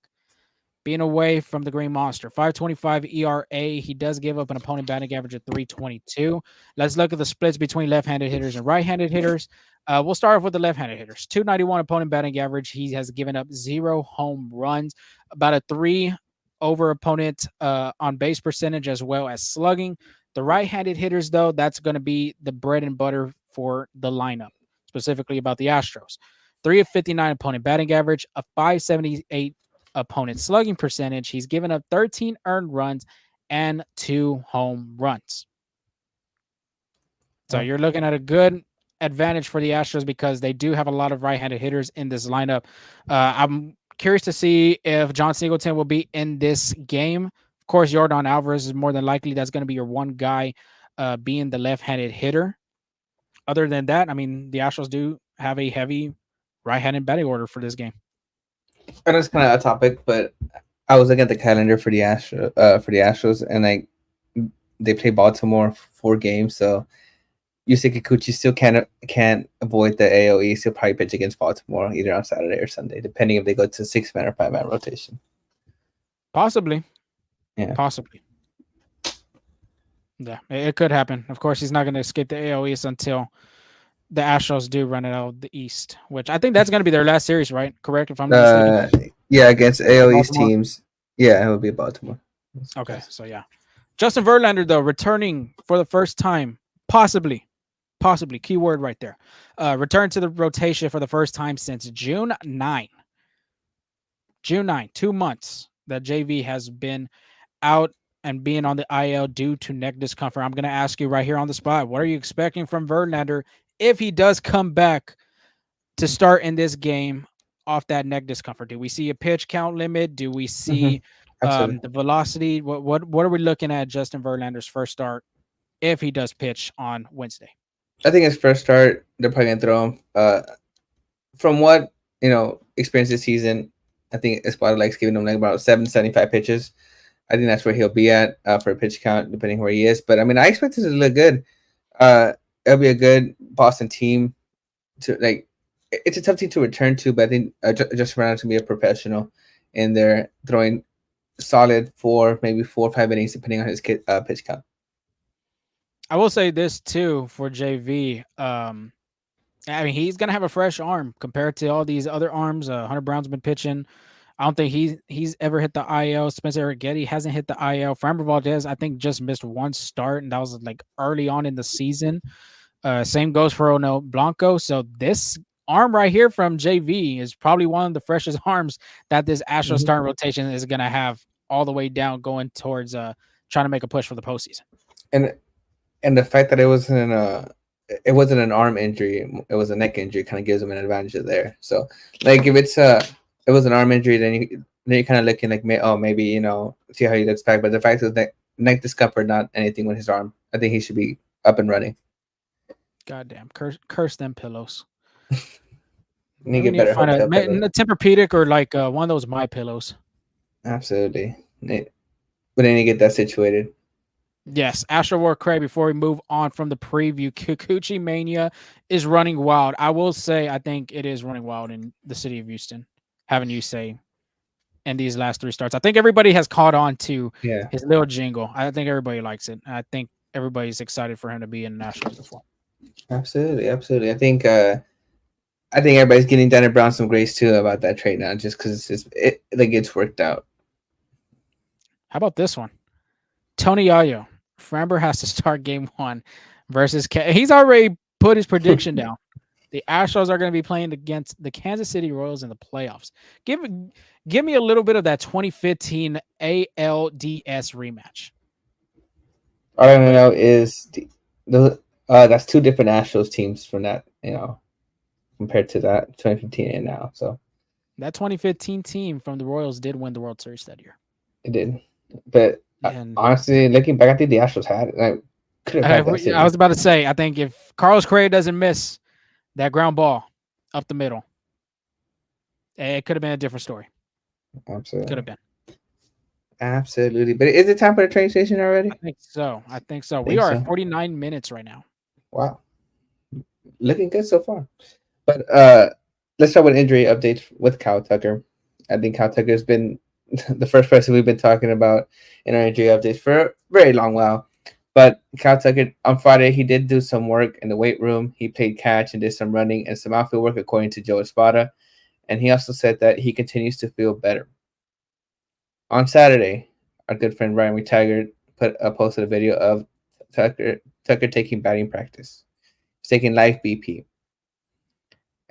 being away from the Green Monster, 5.25 ERA. He does give up an opponent batting average of 3.22. Let's look at the splits between left-handed hitters and right-handed hitters. We'll start off with the left-handed hitters. 291 opponent batting average. He has given up 0 home runs, about a 3 over opponent on base percentage as well as slugging. The right-handed hitters, though, that's going to be the bread and butter for the lineup, specifically about the Astros. 3 of 59 opponent batting average, a 578 opponent slugging percentage. He's given up 13 earned runs and 2 home runs. So you're looking at a good advantage for the Astros because they do have a lot of right-handed hitters in this lineup. I'm curious to see if John Singleton will be in this game. Of course, Yordan Alvarez is more than likely that's going to be your one guy being the left-handed hitter. Other than that, I mean, the Astros do have a heavy right-handed batting order for this game. I know it's kind of a topic, but I was looking at the calendar for the Astros, and they play Baltimore 4 games, so Yusei Kikuchi still can't avoid the AL East. He'll probably pitch against Baltimore either on Saturday or Sunday, depending if they go to 6-man or 5-man rotation. Possibly. Yeah. Possibly. Yeah, it could happen. Of course, he's not going to escape the AL East until the Astros do run it out of the East, which I think that's going to be their last series, right? Correct, if I'm not mistaken. Yeah, against AL East Baltimore. teams. Yeah, it would be Baltimore. Okay, so yeah. Justin Verlander, though, returning for the first time, possibly, keyword right there. Return to the rotation for the first time since June 9. June 9, 2 months that JV has been out and being on the IL due to neck discomfort. I'm going to ask you right here on the spot, what are you expecting from Verlander if he does come back to start in this game off that neck discomfort? Do we see a pitch count limit? Do we see the velocity? What are we looking at Justin Verlander's first start if he does pitch on Wednesday? I think his first start, they're probably gonna throw him. From what experience this season, I think Espada likes giving him like about 775 pitches. I think that's where he'll be at for a pitch count, depending where he is. But I mean, I expect it to look good. It'll be a good Boston team to like. It's a tough team to return to, but I think Justin Verlander to be a professional, and they're throwing solid 4, maybe 4 or 5 innings, depending on his pitch count. I will say this too for JV. I mean, he's gonna have a fresh arm compared to all these other arms. Hunter Brown's been pitching. I don't think he's ever hit the IL. Spencer Arrighetti hasn't hit the IL. Framber Valdez, I think, just missed one start, and that was like early on in the season. Same goes for Blanco. So this arm right here from JV is probably one of the freshest arms that this Astros starting rotation is gonna have all the way down, going towards trying to make a push for the postseason. And the fact that it wasn't an arm injury, it was a neck injury, kind of gives him an advantage there. So, like if it was an arm injury, then you're kind of looking like, maybe see how he gets back. But the fact is that neck discomfort, not anything with his arm, I think he should be up and running. Goddamn, curse them pillows. You need to get better. Find a Tempur-Pedic or like one of those My Pillows. Absolutely, but then you get that situated. Yes, Astro War Craig, before we move on from the preview, Kikuchi Mania is running wild. I will say I think it is running wild in the city of Houston, having you say in these last 3 starts. I think everybody has caught on to his little jingle. I think everybody likes it. I think everybody's excited for him to be in the Nationals before. Absolutely. I think everybody's getting Danny Brown some grace too about that trade now, just because it's worked out. How about this one? Tony Yayo. Framber has to start game 1 versus he's already put his prediction down. The Astros are going to be playing against the Kansas City Royals in the playoffs. Give me a little bit of that 2015 ALDS rematch. All I know is that's 2 different Astros teams from that, compared to that 2015 and now. So that 2015 team from the Royals did win the World Series that year. It did, but honestly, looking back, I think the Astros had it. I was about to say, I think if Carlos Correa doesn't miss that ground ball up the middle, it could have been a different story. Absolutely, could have been. Absolutely, but is it time for the train station already? I think so. We are at 49 minutes right now. Wow, looking good so far. But let's start with injury updates with Kyle Tucker. I think Kyle Tucker has been the first person we've been talking about in our injury updates for a very long while. But Kyle Tucker, on Friday, he did do some work in the weight room. He played catch and did some running and some outfield work, according to Joe Espada. And he also said that he continues to feel better. On Saturday, our good friend Ryan Retaggart posted a video of Tucker taking batting practice. He's taking live BP.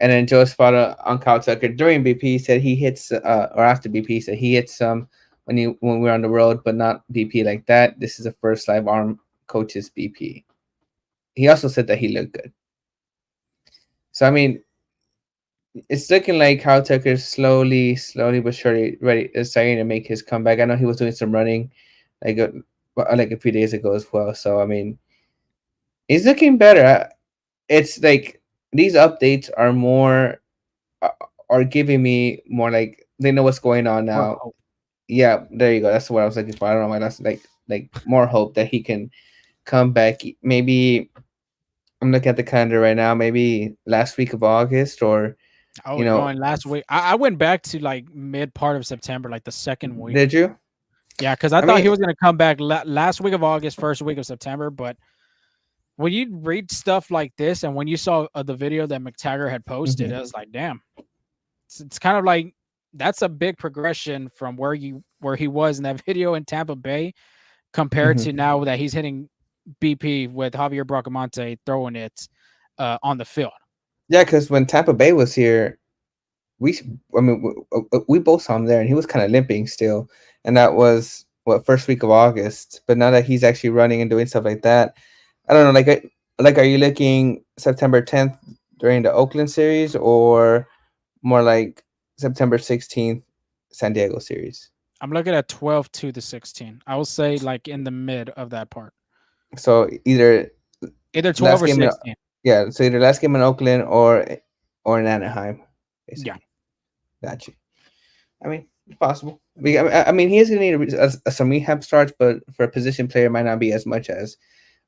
And then Joe Espada on Kyle Tucker during BP said he hits, or after BP said he hits some when we're on the road, but not BP like that. This is the first live arm coach's BP. He also said that he looked good. So I mean, it's looking like Kyle Tucker slowly but surely is starting to make his comeback. I know he was doing some running like a few days ago as well. So I mean, he's looking better. It's like these updates are giving me more like they know what's going on now. Yeah, there you go. That's what I was looking for. I don't know why that's like more hope that he can come back. Maybe I'm looking at the calendar right now. Maybe last week of August, or Oh, you we're know, going last week. I went back to like mid part of September, like the second week. did you? Yeah, because I I thought he mean, was gonna come back last week of August, first week of September. But when you read stuff like this, and when you saw the video that McTaggart had posted, I mhm, was like, damn, it's kind of like that's a big progression from where he was in that video in Tampa Bay compared mhm. to now that he's hitting BP with Javier Bracamonte throwing it on the field. Yeah, because when Tampa Bay was here, we I mean we both saw him there, and he was kind of limping still, and that was what, first week of August. But now that he's actually running and doing stuff like that, I don't know. Like, are you looking September 10th during the Oakland series, or more like September 16th San Diego series? I'm looking at 12 to the 16. I will say like in the mid of that part, So either either 12 last or game in 16. yeah, so either last game in Oakland or in Anaheim, Yeah, basically. Gotcha. I mean, it's possible. I mean, he is going to need some rehab starts, but for a position player, it might not be as much as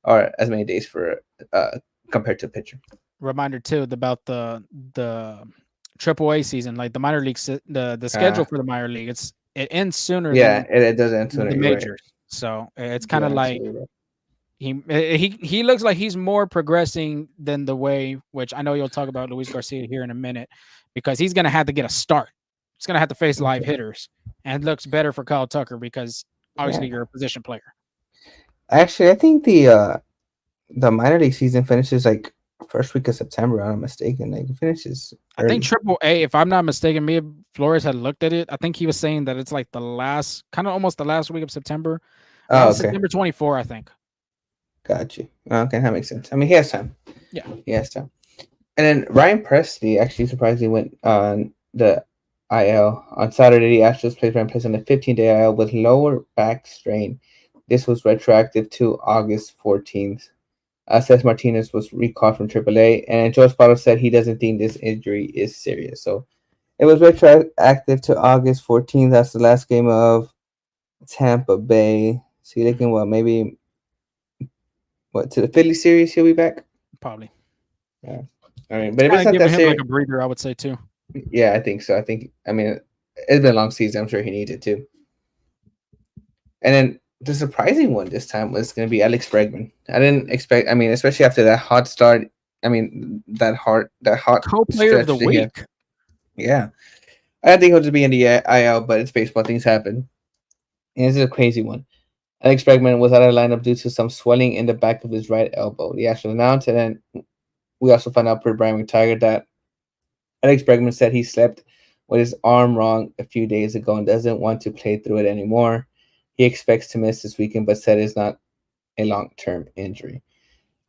or as many days for uh compared to a pitcher. reminder too about the Triple A season, like the minor league, the schedule Uh for the minor league. It ends sooner yeah, than it does end sooner. the You're right. majors, so it's kind You're of like absolutely right. he looks like he's more progressing than the way which I know you'll talk about Luis Garcia here in a minute because he's gonna have to get a start. He's gonna have to face live Okay. hitters, and it looks better for Kyle Tucker because Yeah. obviously you're a position player. Actually, I think the minor league season finishes like first week of September. I'm not mistaken. Like it finishes I think early. Triple A, if I'm not mistaken, me and Flores had looked at it. I think he was saying that it's like the last, kind of almost the last week of September, Oh, around okay. September 24, I think. Got you. Okay, that makes sense. I mean, he has time. Yeah, He has time. And then Ryan Presley actually surprisingly went on the IL. On Saturday, the Astros played Ryan Presley on a 15-day IL with lower back strain. This was retroactive to August 14th. Cesar Martinez was recalled from AAA, and Joe Spoto said he doesn't think this injury is serious. So it was retroactive to August 14th. That's the last game of Tampa Bay. So you're mhm, looking, well, maybe, what, to the Philly series, he'll be back? probably. Yeah. I mean, It's but if kind it's of not giving that him like serious, a breather, I would say too. yeah, I think so. I mean, it's been a long season. I'm sure he needs it too. And then the surprising one this time was going to be Alex Bregman. I didn't expect. I mean, especially after that hot start. I mean, that hot Co-player of the stretch that he had. week. Yeah, I think he'll just be in the IL, but it's baseball. Things happen. And this is a crazy one. Alex Bregman was out of the lineup due to some swelling in the back of his right elbow. The Astros announced, and then we also found out per Brian McTaggart that Alex Bregman said he slept with his arm wrong a few days ago and doesn't want to play through it anymore. He expects to miss this weekend, but said it's not a long term injury.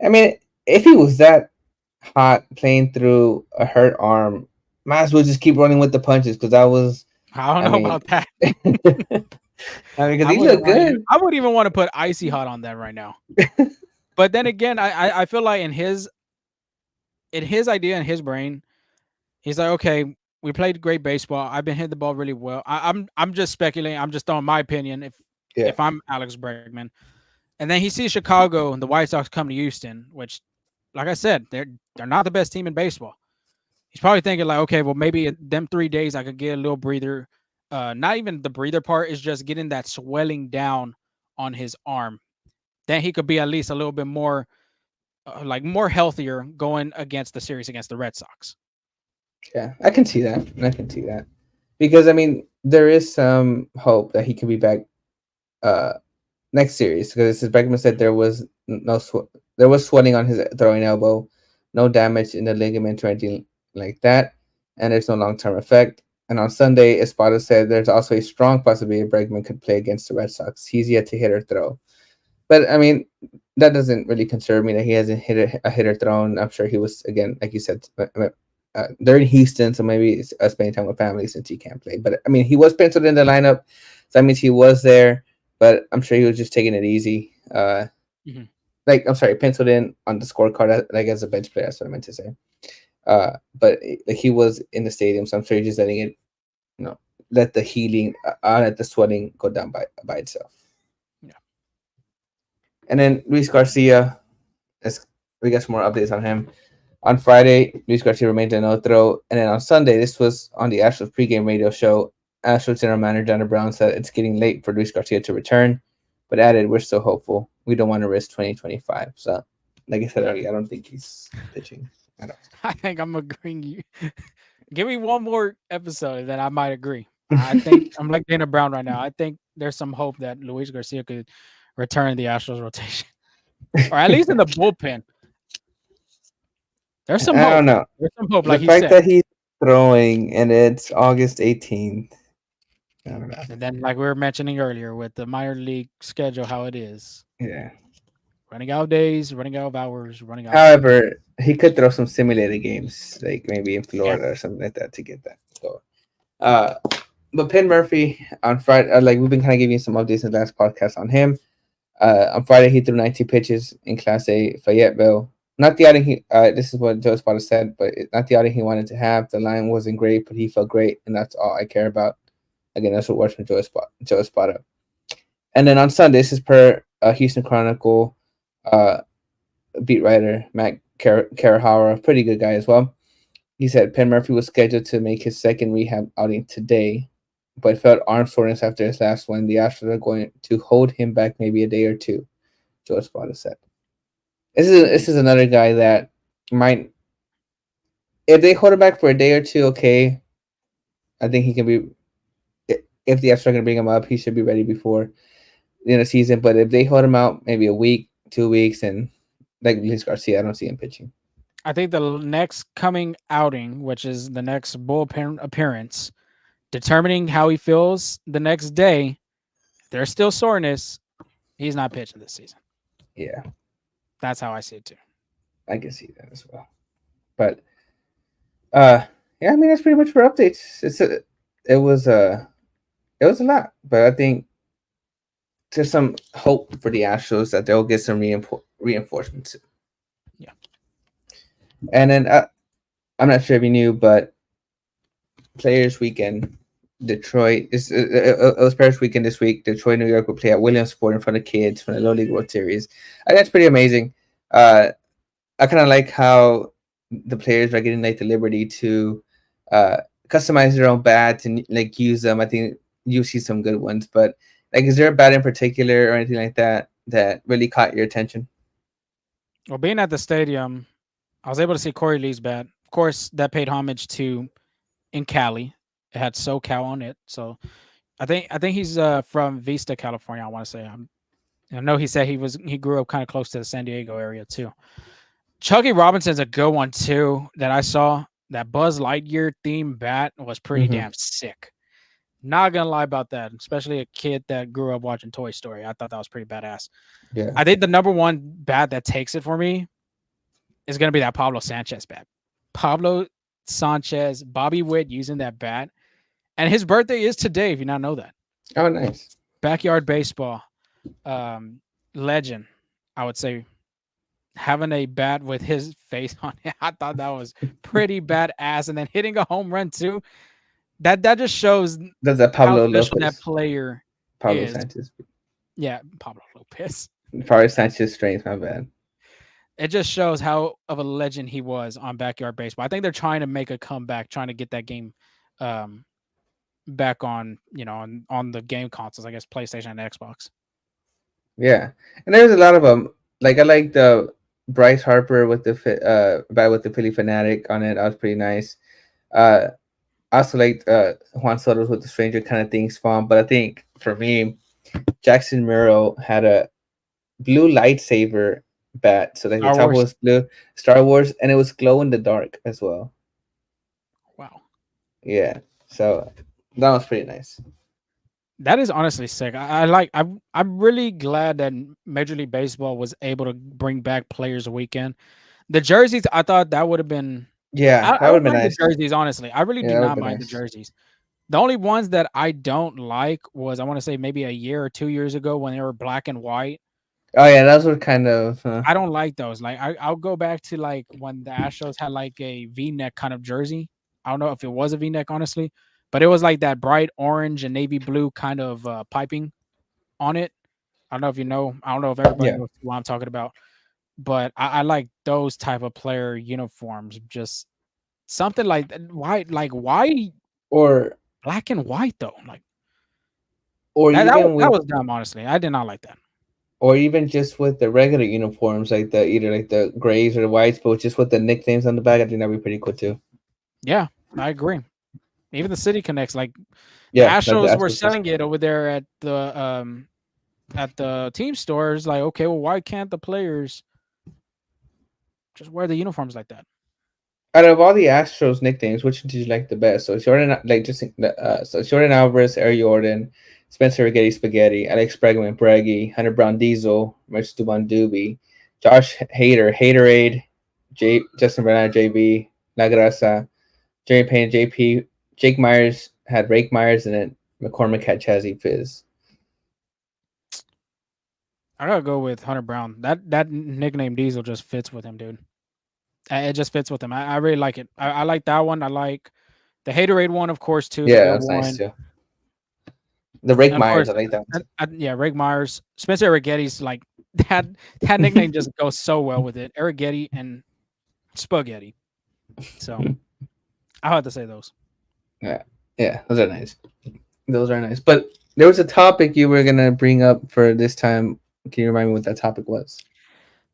I mean, if he was that hot playing through a hurt arm, might as well just keep running with the punches because that was, I don't I know mean, about that. I mean, because he looked good. I wouldn't even want to put icy hot on that right now. But then again, I feel like in his idea in his brain, he's like, okay, we played great baseball. I've been hitting the ball really well. I'm just speculating. I'm just throwing my opinion. Yeah, If I'm Alex Bregman, and then he sees Chicago and the White Sox come to Houston, which, like I said, they're not the best team in baseball. He's probably thinking like, okay, well maybe in them 3 days I could get a little breather. Not even the breather part is just getting that swelling down on his arm. Then he could be at least a little bit more like more healthier going against the series against the Red Sox. yeah, I can see that. I can see that because I mean, there is some hope that he could be back uh next series because as Beckman said there was swelling on his throwing elbow, no damage in the ligament or anything like that, and there's no long term effect. And on Sunday, Espada said there's also a strong possibility Bregman could play against the Red Sox. He's yet to hit or throw, but I mean that doesn't really concern me that he hasn't hit a hitter thrown. I'm sure he was again, like you said. They're in Houston, so maybe it's spending time with family since he can't play. But I mean, he was penciled in the lineup, so that means he was there. But I'm sure he was just taking it easy. Mhm. Like I'm sorry, penciled in on the scorecard, like as a bench player. That's what I meant to say. But like he was in the stadium, so I'm sure he's just letting it, you know, let the healing, let the swelling go down by itself. Yeah. And then Luis Garcia, is we got some more updates on him. On Friday, Luis Garcia remained in no throw, and then on Sunday, this was on the Astros pregame radio show. Astros general manager Dana Brown said it's getting late for Luis Garcia to return, but added, "We're still hopeful. We don't want to risk 2025." So, like I said earlier, I don't think he's pitching at all. I think I'm agreeing you. Give me one more episode and then I might agree. I think I'm like Dana Brown right now. I think there's some hope that Luis Garcia could return the Astros rotation. Or at least in the bullpen. There's some I hope. don't know. There's some hope, The like you fact said. that he's throwing and it's August 18th. I don't know. And then, like we were mentioning earlier, with the minor league schedule, how it is Yeah. running out of days, running out of hours, running out. However, he could throw some simulated games, like maybe in Yeah. Florida or something like that, to get that going. Uh, but Penn Murfee on Friday, like we've been kind of giving you some updates in the last podcast on him. On Friday, he threw 19 pitches in Class A Fayetteville. Not the outing he. This is what Joe Spada said, but not the outing he wanted to have. The line wasn't great, but he felt great, and that's all I care about. Again, that's what works from Joe Spada. And then on Sunday, this is per Houston Chronicle beat writer Matt Carahara, pretty good guy as well. He said Penn Murfee was scheduled to make his second rehab outing today, but felt arm soreness after his last one. The Astros are going to hold him back maybe a day or two, Joe Spada said. This is another guy that might, if they hold him back for a day or two, okay, I think he can be. If the Astros are going to bring him up, he should be ready before the end of the season. But if they hold him out maybe a week, 2 weeks, and like Luis Garcia, I don't see him pitching. I think the next coming outing, which is the next bullpen appearance, determining how he feels the next day, if there's still soreness, he's not pitching this season. Yeah, That's how I see it too. I can see that as well. But yeah, I mean that's pretty much for updates. It was a lot, but I think there's some hope for the Astros that they'll get some reinforcements. Yeah. And then I'm not sure if you knew, but Players Weekend, Detroit it was Players Weekend this week. Detroit, New York will play at Williamsport in front of kids from the Low League World Series. And that's pretty amazing. I kind of like how the players are getting like the liberty to customize their own bats and like use them. I think you see some good ones, but like, is there a bat in particular or anything like that that really caught your attention? Well, being at the stadium, I was able to see Corey Lee's bat. Of course, that paid homage to in Cali. It had SoCal on it, so I think he's from Vista, California. I want to say. I know he said he grew up kind of close to the San Diego area too. Chucky Robinson's a good one too that I saw. That Buzz Lightyear themed bat was pretty damn sick. Not gonna lie about that, especially a kid that grew up watching Toy Story. I thought that was pretty badass. Yeah, I think the number one bat that takes it for me is gonna be that Pablo Sanchez bat. Pablo Sanchez, Bobby Witt using that bat, and his birthday is today. If you not know that, oh nice. backyard baseball legend, I would say. Having a bat with his face on it, I thought that was pretty badass, and then hitting a home run too. That just shows That's that how Pablo special Lopez. that player Pablo is. Sanchez. Yeah, Pablo Lopez. Pablo Sanchez strength, my bad. It just shows how of a legend he was on backyard baseball. I think they're trying to make a comeback, trying to get that game back on, on the game consoles, I guess PlayStation and Xbox. Yeah, and there's a lot of them. Like I like the Bryce Harper with the bat with the Philly Fanatic on it. That was pretty nice. I also liked Juan Soto's with the Stranger Kind of Thing spawn. But I think for me, Jackson Murrow had a blue lightsaber bat. So like the Star top Wars. was blue, Star Wars, and it was glow in the dark as well. Wow. Yeah, so that was pretty nice. That is honestly sick. I'm really glad that Major League Baseball was able to bring back Players Weekend. The jerseys, I thought that would have been. Yeah, that I would don't have been mind nice. the jerseys, honestly. I really Yeah, do that not would've been mind the nice. jerseys. The only ones that I don't like was, I want to say, maybe a year or 2 years ago when they were black and white. Oh yeah, those were kind of. I don't like those. Like I'll go back to like when the Astros had like a V-neck kind of jersey. I don't know if it was a V-neck, honestly, but it was like that bright orange and navy blue kind of piping on it. I don't know if you know. I don't know if everybody Yeah. knows what I'm talking about. but I like those type of player uniforms. Just something like white, like white, or black and white though. Like or even that with was dumb. Honestly, I did not like that. or even just with the regular uniforms, like the either like the grays or the whites, but just with the nicknames on the back, I think that'd be pretty cool too. Yeah, I agree. Even the City Connects, like the Yeah, like the Astros were Astros. selling it over there at the team stores. Like, okay, well, why can't the players just wear the uniforms like that? Out of all the Astros nicknames, which did you like the best? So Jordan, like just so Jordan Alvarez, Air Jordan, Spencer Rigetti Spaghetti, Alex Bregman Breggy, Hunter Brown Diesel, Mitch Dubon Doobie, Josh Hader Haterade, Justin Bernard JB, La Grasa, Jerry Payne JP, Jake Myers had Rake Myers, and then McCormick had Chazzy Fizz. I gotta go with Hunter Brown. That nickname Diesel just fits with him, dude. It just fits with him. I really like it. I like that one. I like the Haterade one, of course, too. Is a Yeah, good that's nice one. too. The Rake And of Myers, course, I like that one too. yeah, Rick Myers, Spencer Rigetti's like that. That nickname just goes so well with it. Rigetti and Spaghetti. So I had to say those. Yeah, yeah, those are nice. Those are nice. But there was a topic you were gonna bring up for this time. Can you remind me what that topic was?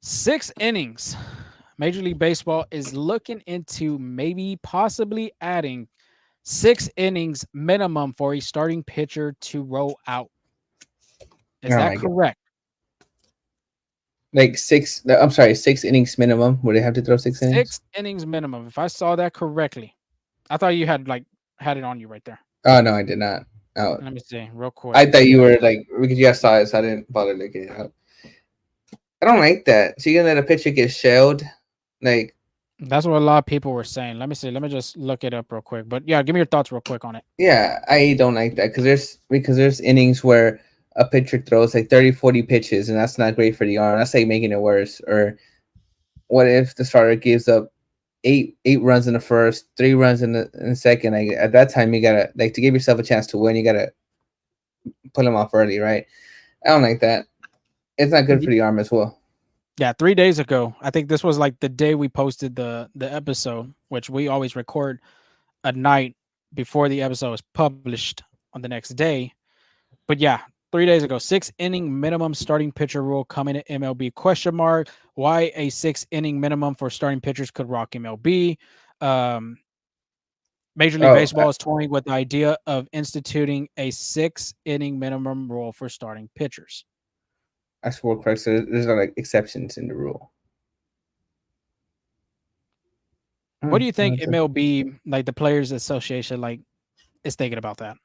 6 innings. Major League Baseball is looking into maybe possibly adding 6 innings minimum for a starting pitcher to roll out. Is Oh that my god! correct? Like six. I'm sorry, 6 innings minimum. Would they have to throw 6 innings? 6 innings minimum. If I saw that correctly, I thought you had like had it on you right there. Oh no, I did not. Oh, Let me see real quick. I thought you were like because you guys saw it, so I didn't bother looking it up. I don't like that. So you're gonna let a pitcher get shelled? Like, That's what a lot of people were saying. Let me see. Let me just look it up real quick. But yeah, give me your thoughts real quick on it. yeah, I don't like that because there's innings where a pitcher throws like 30, 40 pitches, and that's not great for the arm. That's like making it worse. Or what if the starter gives up eight runs in the first, 3 runs in the second? Like at that time, you gotta like to give yourself a chance to win. You gotta pull him off early, right? I don't like that. It's not good for the arm as well. Yeah, 3 days ago. I think this was like the day we posted the episode, which we always record a night before the episode is published on the next day. But yeah, 3 days ago, 6 inning minimum starting pitcher rule coming to MLB? Question mark. Why a 6 inning minimum for starting pitchers could rock MLB? Um, Major League Oh, Baseball is toying with the idea of instituting a 6 inning minimum rule for starting pitchers. I swore correct. So there's no like exceptions in the rule. What do you think That's MLB, like the Players Association, like is thinking about that?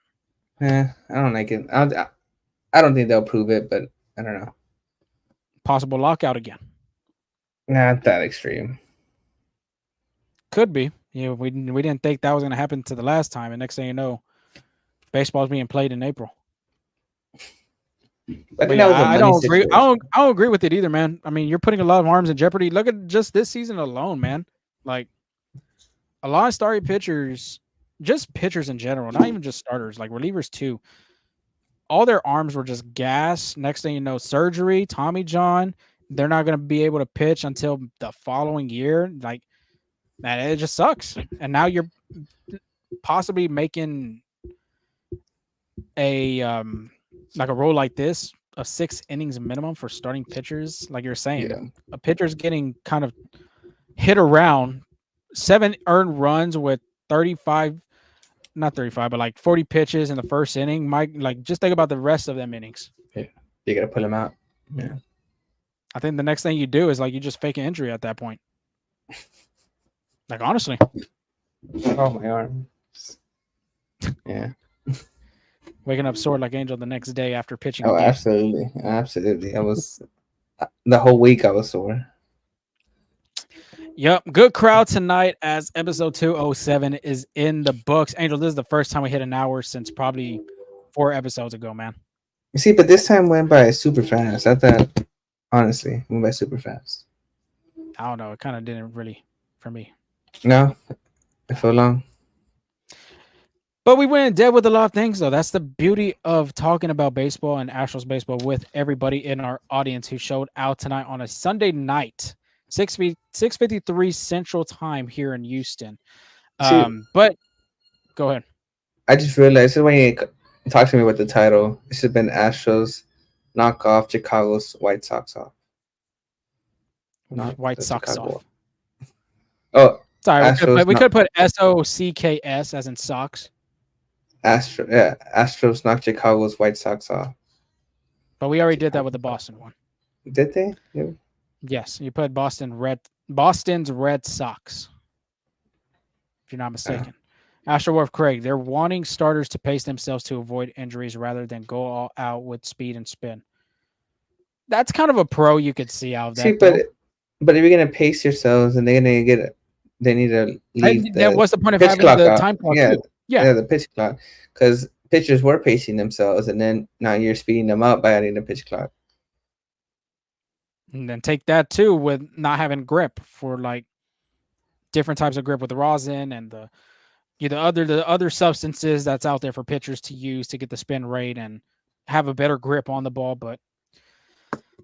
I don't like it. I don't think they'll prove it, but I don't know. Possible lockout again. Not that extreme. Could be. You know, we didn't think that was going to happen to the last time, and next thing you know, baseball's being played in April. I But think that yeah, was a I money don't agree. situation. I don't agree with it either, man. I mean, you're putting a lot of arms in jeopardy. Look at just this season alone, man. Like a lot of starting pitchers, just pitchers in general, not even just starters, like relievers too. All their arms were just gas. Next thing you know, surgery, Tommy John. They're not going to be able to pitch until the following year. Like, man, it just sucks. And now you're possibly making a like a role like this of 6 innings minimum for starting pitchers. Like you're saying, Yeah. a pitcher's getting kind of hit around 7 earned runs with 35, not 35, but like 40 pitches in the first inning. Mike, like just think about the rest of them innings. Yeah. You gotta pull him out. Yeah. I think the next thing you do is like you just fake an injury at that point. Like honestly, Oh my arm. Yeah. waking up sore like Angel the next day after pitching Oh, again. absolutely, absolutely. I was the whole week I was sore. Yep, good crowd tonight as episode 207 is in the books. Angel, this is the first time we hit an hour since probably 4 episodes ago, man. You see, but this time went by super fast. I thought, honestly, went by super fast. I don't know. It kind of didn't really for me. No, it felt long. But we went in depth with a lot of things, though. That's the beauty of talking about baseball and Astros baseball with everybody in our audience who showed out tonight on a Sunday night, 6:53 Central Time here in Houston. See, But go ahead. I just realized when you talk to me about the title, it should have been Astros knock off Chicago's White Sox off. Not White the Sox Chicago. off. Oh, Sorry, Astros. we could put SOCKS as in socks, Astros knocked Chicago's White Sox off. but we already did that with the Boston one. Did they? Yeah. Yes, you put Boston's Red Sox, if you're not mistaken. Astro Craig, they're wanting starters to pace themselves to avoid injuries rather than go all out with speed and spin. That's kind of a pro you could see out of that. See, but if you're gonna pace yourselves and they're gonna they need to leave. Then what's the point of pitch having clock the out. time clock? Yeah, Too? Yeah, the pitch clock, because pitchers were pacing themselves, and then now you're speeding them up by adding the pitch clock. and then take that too with not having grip for like different types of grip with the rosin and the other substances that's out there for pitchers to use to get the spin rate and have a better grip on the ball. But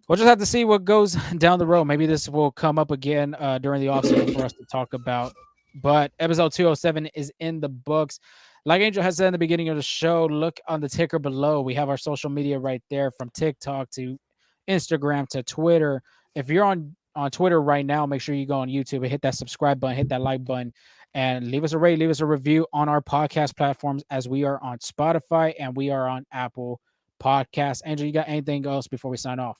we'll just have to see what goes down the road. Maybe this will come up again during the offseason for us to talk about. But episode 207 is in the books. Like Angel has said in the beginning of the show, look on the ticker below. We have our social media right there, from TikTok to Instagram to Twitter. If you're on Twitter right now, make sure you go on YouTube and hit that subscribe button, hit that like button, and leave us a rate, leave us a review on our podcast platforms, as we are on Spotify and we are on Apple Podcasts. Angel, you got anything else before we sign off?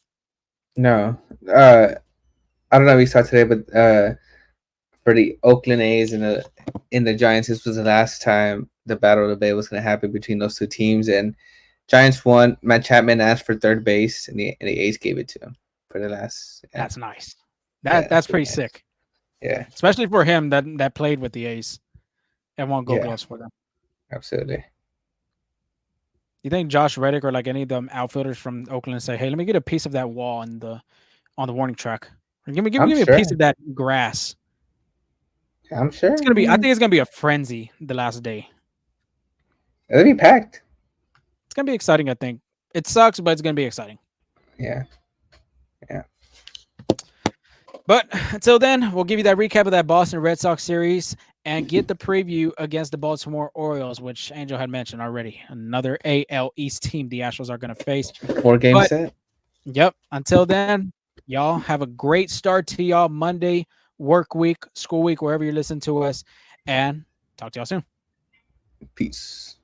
No. I don't know if we saw today, but for the Oakland A's and the Giants, this was the last time the Battle of the Bay was going to happen between those two teams. And Giants won. Matt Chapman asked for third base, and the A's gave it to him for the last. Yeah. That's nice. That's pretty sick. Yeah, especially for him that played with the A's and won Gold Gloves for them. Absolutely. You think Josh Reddick or like any of them outfielders from Oakland say, "Hey, let me get a piece of that wall on the warning track. Give me a piece of that grass." I'm sure it's gonna be. I think it's gonna be a frenzy the last day. It'll be packed. It's gonna be exciting. I think it sucks, but it's gonna be exciting. Yeah. But until then, we'll give you that recap of that Boston Red Sox series and get the preview against the Baltimore Orioles, which Angel had mentioned already. Another AL East team the Astros are going to face. 4-game set. Yep. Until then, y'all have a great start to y'all Monday work week, school week, wherever you're listening to us. And talk to y'all soon. Peace.